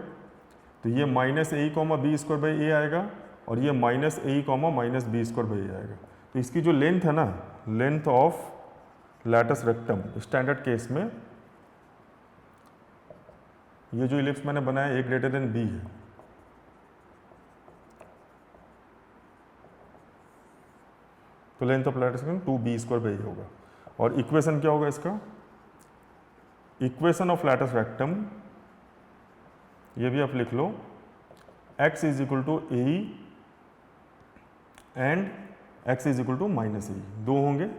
तो ये minus A e comma b square by a आएगा, और ये minus A e comma minus b square by a आएगा। तो इसकी जो लेंथ है ना, length of latus rectum standard case में, ये जो इलिप्स मैंने बनाया ए ग्रेटर देन बी है, तो length of latus rectum 2b square by होगा। और इक्वेशन क्या होगा इसका? इक्वेशन ऑफ लैटिस रेक्टम, ये भी आप लिख लो, x is equal to a and x is equal to minus a, दो होंगे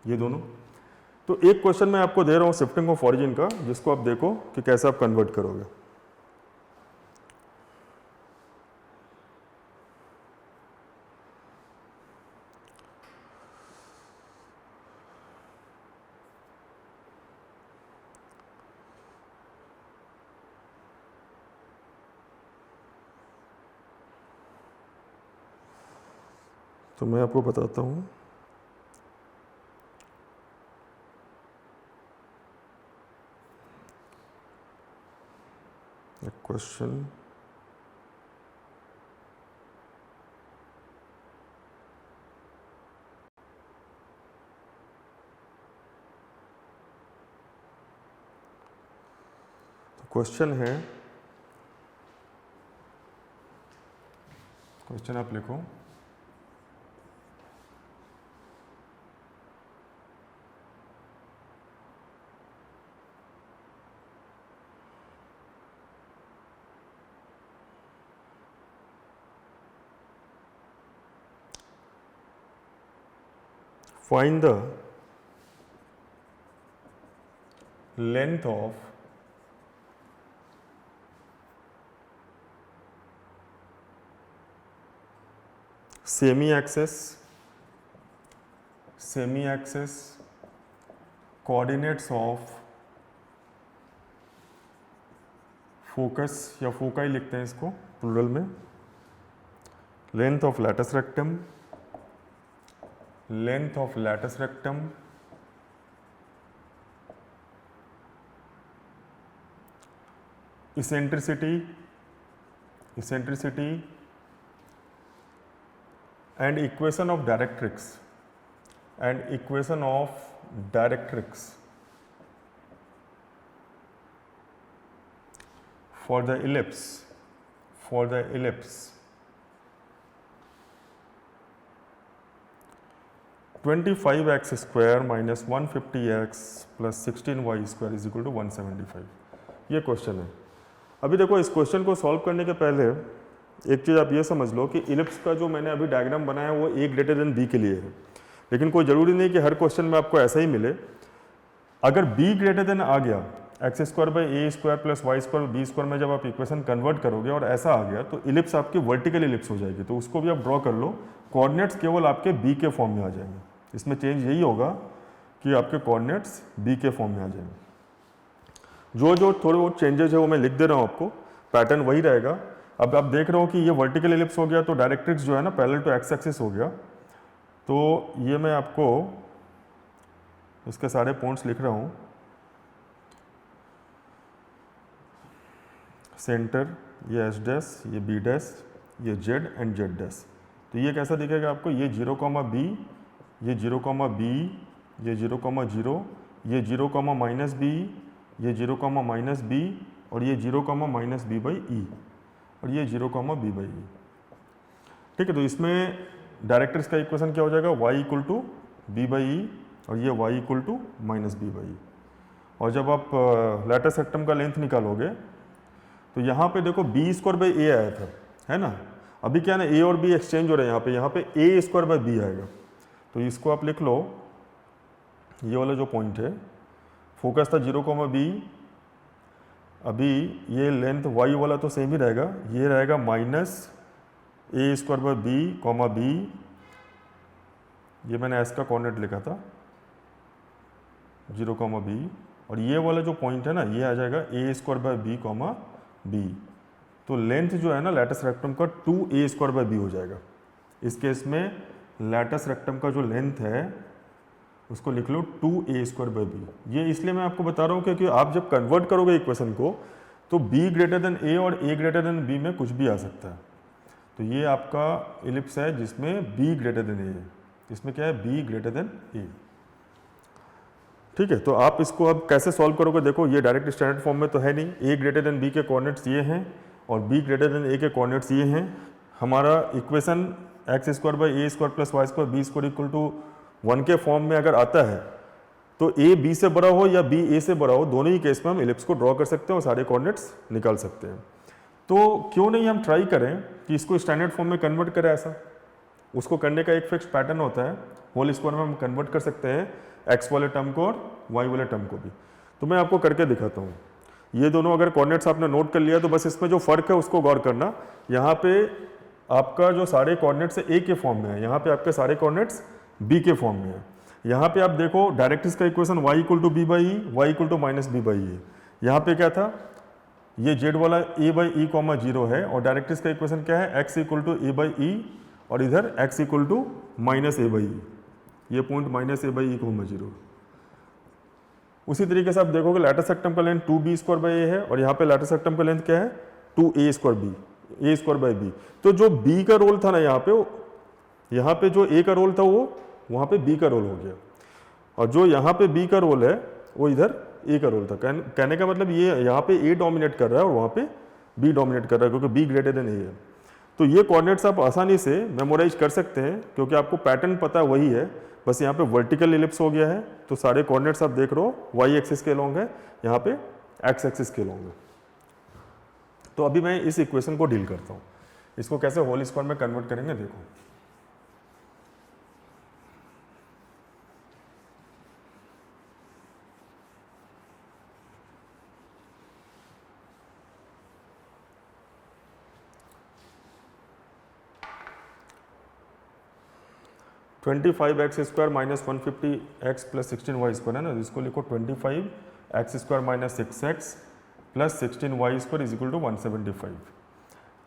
ये दोनों। तो एक क्वेश्चन मैं आपको दे रहा हूँ शिफ्टिंग ऑफ ऑरिजिन का, जिसको आप देखो कि कैसे आप कन्वर्ट करोगे। तो मैं आपको बताता हूँ। क्वेश्चन क्वेश्चन है, क्वेश्चन आप लिखो, find the length of semi-axis coordinates of focus या फोकाई लिखते हैं इसको प्लूरल में, length of latus rectum, length of latus rectum, eccentricity and equation of directrix for the ellipse 25x square minus 150x plus 16y square is equal to 175। ये question है। अभी देखो इस क्वेश्चन को सॉल्व करने के पहले एक चीज़ आप ये समझ लो कि इलिप्स का जो मैंने अभी डायग्राम बनाया वो a ग्रेटर देन b के लिए है, लेकिन कोई ज़रूरी नहीं कि हर क्वेश्चन में आपको ऐसा ही मिले। अगर b ग्रेटर देन आ गया X square by A square plus Y square B square में जब आप इक्वेशन कन्वर्ट करोगे और ऐसा आ गया तो इलिप्स आपकी वर्टिकल इलिप्स हो जाएगी, तो उसको भी आप ड्रॉ कर लो, कोऑर्डिनेट्स केवल आपके b के फॉर्म में आ जाएंगे। इसमें चेंज यही होगा कि आपके कोऑर्डिनेट्स b के फॉर्म में आ जाएंगे। जो थोड़े बहुत चेंजेस है वो मैं लिख दे रहा हूँ आपको, पैटर्न वही रहेगा। अब आप देख रहे हो कि ये वर्टिकल इलिप्स हो गया तो डायरेक्ट्रिक्स जो है ना पैरेलल टू एक्स एक्सिस हो गया, तो ये मैं आपको इसके सारे पॉइंट्स लिख रहा हूँ। सेंटर ये एच डैश, ये बी डैश, ये जेड एंड जेड डैश। तो ये कैसा दिखेगा आपको, ये 0, b, ये 0, b, ये 0, 0, ये 0, -b, ये 0, -b और ये 0, -b बाई ई और ये 0, b बाई ई। ठीक है, तो इसमें डायरेक्ट्रिक्स का इक्वेशन क्या हो जाएगा, y equal to b by e और ये y equal to -b by e. और जब आप लैटिस रेक्टम का लेंथ निकालोगे तो यहाँ पे देखो बी स्क्वायर बाई ए आया था, है ना। अभी क्या है ना, ए और बी एक्सचेंज हो रहे हैं, यहाँ पे ए स्क्वायर बाई बी आएगा। तो इसको आप लिख लो, ये वाला जो पॉइंट है फोकस था 0, b, अभी ये लेंथ y वाला तो सेम ही रहेगा, ये रहेगा -a स्क्वायर बाई b, ये मैंने s का कोऑर्डिनेट लिखा था 0, b, और ये वाला जो पॉइंट है ना ये आ जाएगा a स्क्वायर बाई b, तो लेंथ जो है ना लैटिस रेक्टम का 2a स्क्वायर बाई b हो जाएगा। इस केस में लैटिस रेक्टम का जो लेंथ है उसको लिख लो 2a स्क्वायर बाई b। ये इसलिए मैं आपको बता रहा हूँ क्योंकि आप जब कन्वर्ट करोगे इक्वेशन को तो b ग्रेटर देन a और a ग्रेटर देन b में कुछ भी आ सकता है। तो ये आपका इलिप्स है जिसमें b ग्रेटर देन a है, इसमें क्या है b ग्रेटर देन a। ठीक है, तो आप इसको अब कैसे सॉल्व करोगे, देखो ये डायरेक्ट स्टैंडर्ड फॉर्म में तो है नहीं, a ग्रेटर देन b के कोऑर्डिनेट्स ये हैं और b ग्रेटर देन a के कोऑर्डिनेट्स ये हैं। हमारा equation X square by A square plus Y square B square equal to 1 के फॉर्म में अगर आता है तो a b से बड़ा हो या b a से बड़ा हो, दोनों ही केस में हम इलिप्स को ड्रॉ कर सकते हैं और सारे कोऑर्डिनेट्स निकाल सकते हैं। तो क्यों नहीं हम ट्राई करें कि इसको स्टैंडर्ड फॉर्म में कन्वर्ट करें। ऐसा उसको करने का एक फिक्स पैटर्न होता है, होल स्क्वायर में हम कन्वर्ट कर सकते हैं x वाले टर्म को और y वाले टर्म को भी। तो मैं आपको करके दिखाता हूँ। ये दोनों अगर कोऑर्डिनेट्स आपने नोट कर लिया तो बस इसमें जो फर्क है उसको गौर करना। यहाँ पे आपका जो सारे कोऑर्डिनेट्स a के फॉर्म में है, यहाँ पे आपके सारे कोऑर्डिनेट्स b के फॉर्म में है। यहाँ पे आप देखो डायरेक्ट्रिक्स का equation y equal to b by E, y equal to minus b by a. यहाँ पे क्या था, ये z वाला a बाई ई कॉमा 0 है और डायरेक्ट्रिक्स का इक्वेशन क्या है, x equal to a by e और इधर x equal to minus A by ई, ये point minus A by e को 0। उसी तरीके से आप देखोगे लैटिस रेक्टम का लेंथ 2b² बाई ए है और यहाँ पे लैटिस रेक्टम का लेंथ क्या है 2a² बाई बी। तो जो b का रोल था ना यहाँ पे जो a का रोल था वो वहाँ पे b का रोल हो गया, और जो यहाँ पे b का रोल है वो इधर a का रोल था। कहने का मतलब ये यहाँ पे a डोमिनेट कर रहा है और वहाँ पे b डोमिनेट कर रहा है, क्योंकि b ग्रेटर देन a है। तो ये कोऑर्डिनेट्स आप आसानी से मेमोराइज कर सकते हैं क्योंकि आपको पैटर्न पता वही है, बस यहाँ पे वर्टिकल इलिप्स हो गया है। तो सारे कोऑर्डिनेट्स आप देख रहे हो y एक्सिस के लॉन्ग है, यहाँ पे x एक्सिस के लॉन्ग है। तो अभी मैं इस इक्वेशन को डील करता हूँ, इसको कैसे होल स्क्वायर में कन्वर्ट करेंगे देखो। Twenty 25x² minus 150x plus 16y² है ना, इसको लिखो 25x² minus 6x plus 16y² is equal to 175।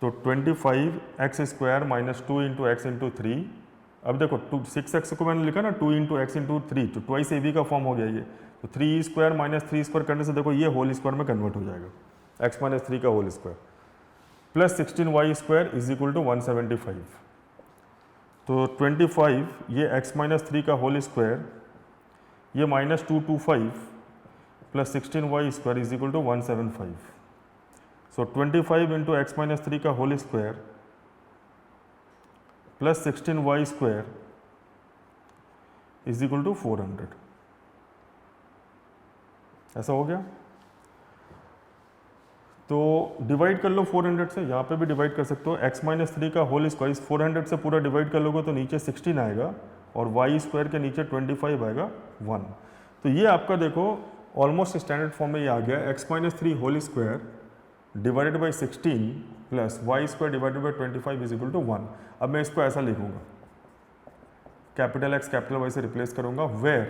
तो 25x² minus 2 into x into 3, अब देखो 6x को मैंने लिखा ना 2 इंटू एक्स इंटू 3, तो ट्वाइस ab का फॉर्म हो गया ये। तो 3² माइनस 3² करने से देखो ये होल स्क्वायर में कन्वर्ट हो जाएगा, x माइनस 3 का whole square plus 16y² is equal to 175। तो 25 ये x माइनस 3 का होल स्क्वायर, ये minus 225 plus 16y² is equal to 175। So 25 into x minus 3 का whole square plus 16y² is equal to 400। ऐसा हो गया। तो डिवाइड कर लो 400 से, यहाँ पे भी डिवाइड कर सकते हो। x माइनस 3 का होल स्क्वायर इस 400 से पूरा डिवाइड कर लोगे तो नीचे 16 आएगा और y² के नीचे 25 आएगा 1। तो ये आपका देखो ऑलमोस्ट स्टैंडर्ड फॉर्म में ये आ गया, x minus 3 whole square divided by 16 plus y² divided by 25 is equal to 1। अब मैं इसको ऐसा लिखूंगा, कैपिटल X कैपिटल Y से रिप्लेस करूंगा, where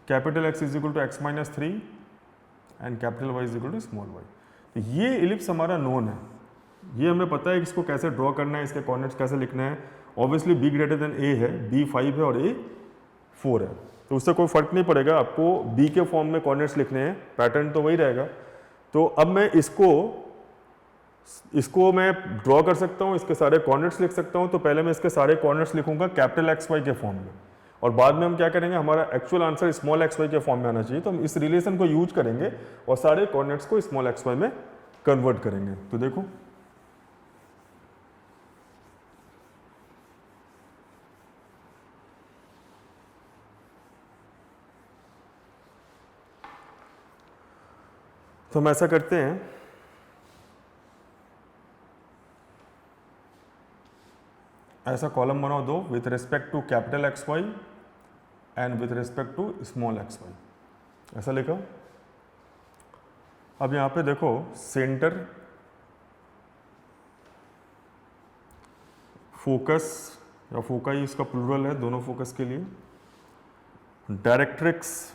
capital X is equal to x minus 3 and capital Y is equal to small y। तो ये ellipse हमारा नोन है, ये हमें पता है कि इसको कैसे ड्रॉ करना है, इसके कोऑर्डिनेट्स कैसे लिखना है। Obviously b greater than a है, b 5 है और a 4 है, तो उससे कोई फर्क नहीं पड़ेगा, आपको b के फॉर्म में कोऑर्डिनेट्स लिखने हैं, पैटर्न तो वही रहेगा। तो अब मैं इसको मैं ड्रॉ कर सकता हूँ, इसके सारे कोऑर्डिनेट्स लिख सकता हूँ। तो पहले मैं इसके सारे कोऑर्डिनेट्स लिखूंगा कैपिटल XY के फॉर्म में, और बाद में हम क्या करेंगे, हमारा एक्चुअल आंसर स्मॉल XY के फॉर्म में आना चाहिए। तो हम इस रिलेशन को यूज करेंगे और सारे कोऑर्डिनेट्स को स्मॉल XY में कन्वर्ट करेंगे। तो देखो तो हम ऐसा करते हैं, ऐसा कॉलम बनाओ दो with respect to capital XY and with respect to small XY, ऐसा लिखा। अब यहाँ पे देखो सेंटर, फोकस या फोकाई इसका प्लूरल है दोनों फोकस के लिए, डायरेक्ट्रिक्स,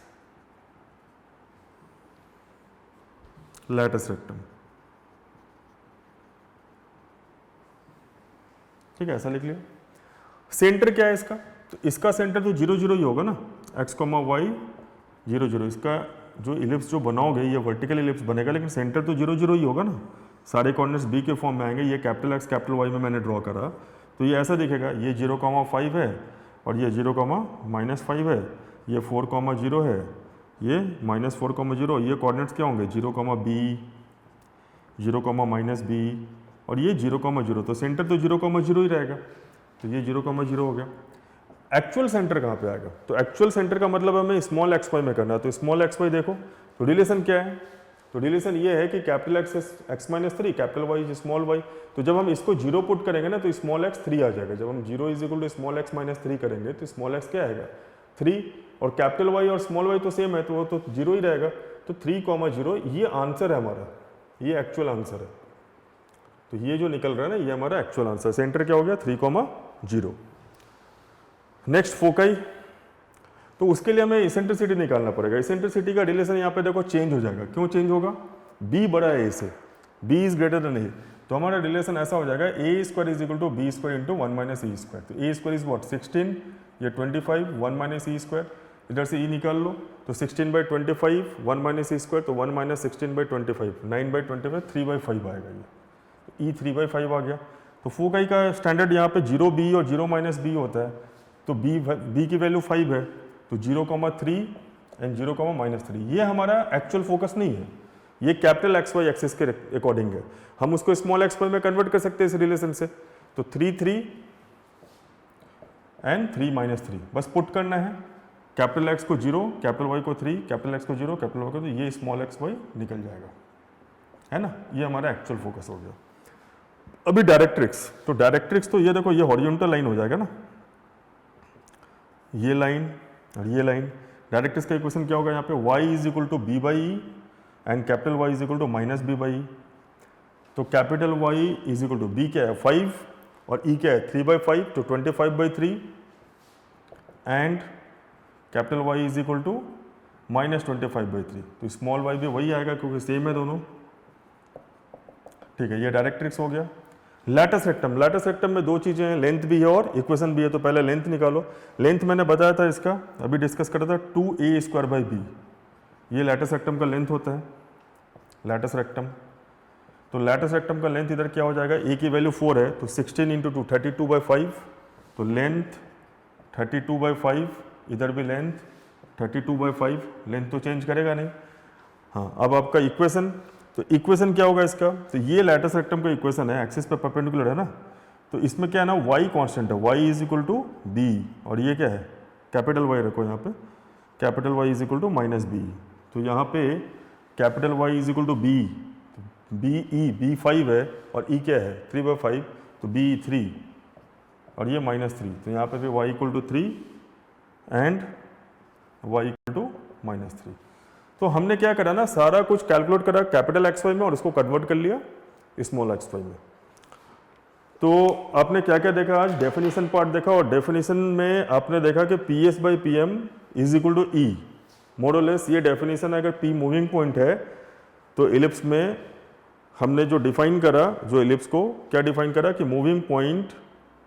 लैटिस रेक्टम, ठीक है, ऐसा लिख लिया। सेंटर क्या है इसका, तो इसका सेंटर तो 0 0 ही होगा ना, x, y 0 0। इसका जो इलिप्स जो बनाओगे ये वर्टिकल इलिप्स बनेगा, लेकिन सेंटर तो 0 0 ही होगा ना। सारे कोऑर्डिनेट्स b के फॉर्म में आएंगे, ये कैपिटल X कैपिटल Y में मैंने ड्रॉ करा, तो ये ऐसा दिखेगा, ये 0, 5 है और ये 0, -5 है, ये 4, 0 है, ये -4, 0। ये कोऑर्डिनेट्स क्या होंगे, 0, b, 0, -b और ये 0, 0। तो सेंटर तो 0, 0 ही रहेगा, तो ये 0, 0 हो गया। एक्चुअल सेंटर कहाँ पे आएगा, तो एक्चुअल सेंटर का मतलब हमें स्मॉल XY में करना है। तो स्मॉल XY देखो, तो रिलेशन क्या है, तो रिलेशन ये है कि capital X x minus 3, capital Y small y। तो जब हम इसको 0 पुट करेंगे ना तो स्मॉल x 3 आ जाएगा। जब हम 0 is equal to small x minus 3 करेंगे तो स्मॉल x क्या आएगा 3, और कैपिटल Y और स्मॉल y तो सेम है, तो वो तो 0 ही रहेगा। तो 3, 0 ये आंसर है हमारा, ये एक्चुअल आंसर है। तो ये जो निकल रहा है ना ये हमारा एक्चुअल आंसर। सेंटर क्या हो गया 3, 0। नेक्स्ट फोकाई, तो उसके लिए हमें इसेंट्रिसिटी निकालना पड़ेगा। इसेंट्रिसिटी का रिलेशन यहाँ पे देखो चेंज हो जाएगा। क्यों चेंज होगा, b बड़ा है a से, b is greater than a। तो हमारा रिलेशन ऐसा हो जाएगा a square is equal to b square into 1 minus E square. तो ए स्क्वायर इज वॉट 16, ये 25, 1 माइनस ई स्क्वायर, इधर से ई निकाल लो तो 16/25 1 माइनस ई स्क्वायर, तो 1 माइनस 16/25 9/25 3/5 आएगा ये, ई 3/5 आ गया। तो फोकाई का स्टैंडर्ड यहाँ पे 0b और 0 माइनस बी होता है, तो b की वैल्यू 5 है, तो 0,3 एंड 0,-3। ये हमारा एक्चुअल फोकस नहीं है, ये कैपिटल एक्स वाई एक्सिस के अकॉर्डिंग है। हम उसको स्मॉल एक्स वाई में कन्वर्ट कर सकते हैं इस रिलेशन से। तो 3 एंड 3-3 बस पुट करना है, कैपिटल एक्स को 0, कैपिटल वाई को 3, कैपिटल एक्स को 0, कैपिटल वाई को, तो ये स्मॉल एक्स वाई निकल जाएगा, है ना। ये हमारा एक्चुअल फोकस हो गया। अभी डायरेक्ट्रिक्स, तो डायरेक्ट्रिक्स तो ये देखो, ये हॉरिजॉन्टल लाइन हो जाएगा ना, ये लाइन और ये लाइन। डायरेक्ट्रिक्स का इक्वेशन क्या होगा यहाँ पे, y is equal to b by e and capital Y is equal to minus b by ई। तो capital Y is equal to b क्या है 5 और E क्या है 3/5, तो 25/3 and capital Y is equal to -25/3। तो स्मॉल y भी वही आएगा क्योंकि सेम है दोनों, ठीक है। ये डायरेक्ट्रिक्स हो गया। लैटिस रेक्टम, लैटिस रेक्टम में दो चीज़ें हैं, लेंथ भी है और इक्वेशन भी है। तो पहले लेंथ निकालो। लेंथ मैंने बताया था इसका, अभी डिस्कस करा था 2a² b, ये लैटिस रेक्टम का लेंथ होता है, लैटिस रेक्टम। तो लैटिस रेक्टम का लेंथ इधर क्या हो जाएगा, a की वैल्यू 4 है, तो 16 × 2 32/5, तो लेंथ 32/5, इधर भी लेंथ 32/5, लेंथ तो चेंज करेगा नहीं। हाँ, अब आपका इक्वेशन, तो इक्वेशन क्या होगा इसका, तो ये लैटिस रेक्टम का इक्वेशन है, एक्सिस पे परपेंडिकुलर है ना, तो इसमें क्या है ना, y कांस्टेंट है, y is equal to b, और ये क्या है कैपिटल Y रखो यहाँ पे, capital Y is equal to -b। तो यहाँ पे capital Y is equal to b, b 5 है और e क्या है 3/5, तो b 3 और ये -3, तो यहाँ पे भी y equal to 3 and y equal to -3। तो हमने क्या करा ना, सारा कुछ कैलकुलेट करा कैपिटल एक्स वाई में और उसको कन्वर्ट कर लिया स्मॉल एक्स वाई में। तो आपने क्या क्या देखा आज, डेफिनेशन पार्ट देखा, और डेफिनेशन में आपने देखा कि PS/PM is equal to E, more or less ये डेफिनेशन है। अगर P मूविंग पॉइंट है तो इलिप्स में हमने जो डिफाइन करा, जो इलिप्स को क्या डिफाइन करा कि मूविंग पॉइंट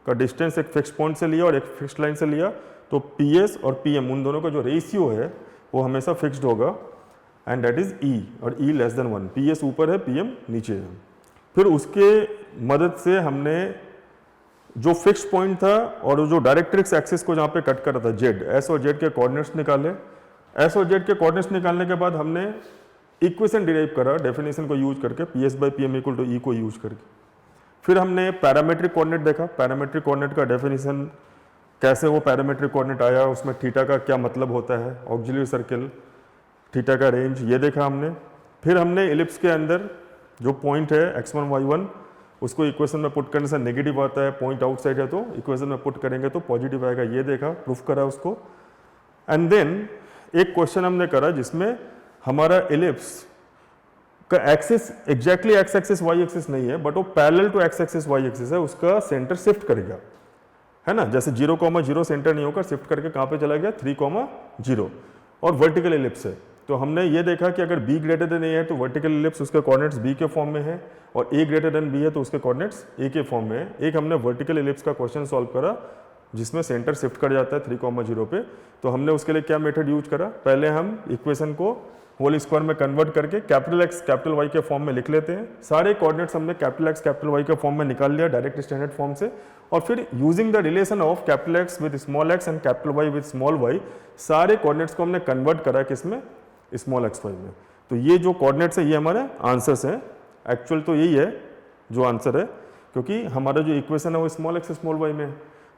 का डिस्टेंस एक फिक्स पॉइंट से लिया और एक फिक्स लाइन से लिया, तो PS और PM उन दोनों का जो रेशियो है वो हमेशा फिक्स्ड होगा, एंड दैट इज E, और E लेस देन 1, PS ऊपर है PM नीचे है। फिर उसके मदद से हमने जो फिक्स पॉइंट था और जो डायरेक्ट्रिक्स एक्सिस को जहाँ पे कट कर रहा था Z, S और Z के कोऑर्डिनेट्स निकाले। S और Z के कोऑर्डिनेट्स निकालने के बाद हमने इक्वेशन डिराइव करा डेफिनेशन को यूज करके, PS/PM इक्वल टू E को यूज करके। फिर हमने पैरामेट्रिक कोऑर्डिनेट देखा, पैरामेट्रिक कोऑर्डिनेट का डेफिनेशन कैसे वो पैरामेट्रिक कोऑर्डिनेट आया, उसमें थीटा का क्या मतलब होता है, ऑक्सिलरी सर्किल, थीटा का रेंज, ये देखा हमने। फिर हमने इलिप्स के अंदर जो पॉइंट है x1 y1 उसको इक्वेशन में पुट करने से नेगेटिव आता है, पॉइंट आउटसाइड है तो इक्वेशन में पुट करेंगे तो पॉजिटिव आएगा, ये देखा, प्रूफ करा उसको। एंड देन एक क्वेश्चन हमने करा जिसमें हमारा इलिप्स का axis exactly x axis Y axis नहीं है, बट वो parallel to x axis Y axis है, उसका सेंटर शिफ्ट करेगा, है ना। जैसे 0,0 सेंटर नहीं होकर शिफ्ट करके कहाँ पे चला गया 3,0, और वर्टिकल इलिप्स है। तो हमने ये देखा कि अगर b ग्रेटर देन a है तो वर्टिकल इलिप्स उसके कोऑर्डिनेट्स b के फॉर्म में है, और a ग्रेटर देन b है तो उसके कोऑर्डिनेट्स a के फॉर्म में है। एक हमने वर्टिकल इलिप्स का क्वेश्चन सॉल्व करा जिसमें सेंटर शिफ्ट कर जाता है 3,0 पे, तो हमने उसके लिए क्या मेथड यूज करा, पहले हम इक्वेशन को होल स्क्वायर में कन्वर्ट करके कैपिटल एक्स कैपिटल वाई के फॉर्म में लिख लेते हैं। सारे कोऑर्डिनेट्स हमने कैपिटल एक्स कैपिटल वाई के फॉर्म में निकाल लिया डायरेक्ट स्टैंडर्ड फॉर्म से, और फिर using the relation of capital X with small x and capital Y with small y, सारे कोऑर्डिनेट्स को हमने कन्वर्ट करा किसमें, स्मॉल एक्स वाई में। तो ये जो कोऑर्डिनेट्स है ये हमारे आंसर्स हैं, एक्चुअल तो यही है जो आंसर है, क्योंकि हमारा जो इक्वेशन है वो स्मॉल एक्स स्मॉल वाई में है,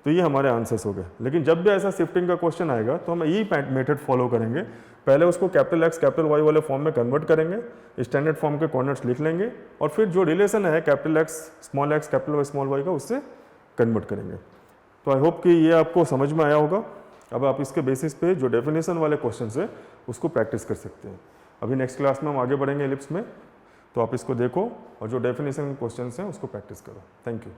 तो ये हमारे आंसर्स हो गए। लेकिन जब भी ऐसा शिफ्टिंग का क्वेश्चन आएगा तो हम यही मेथड फॉलो करेंगे, पहले उसको कैपिटल एक्स कैपिटल वाई वाले फॉर्म में कन्वर्ट करेंगे, स्टैंडर्ड फॉर्म के कोऑर्डिनेट्स लिख लेंगे, और फिर जो रिलेशन है capital X small x capital Y small y का उससे कन्वर्ट करेंगे। तो आई होप कि ये आपको समझ में आया होगा। अब आप इसके बेसिस पे जो डेफिनेशन वाले क्वेश्चन है उसको प्रैक्टिस कर सकते हैं। अभी नेक्स्ट क्लास में हम आगे बढ़ेंगे इलिप्स में, तो आप इसको देखो और जो डेफिनेशन क्वेश्चन हैं उसको प्रैक्टिस करो। Thank you.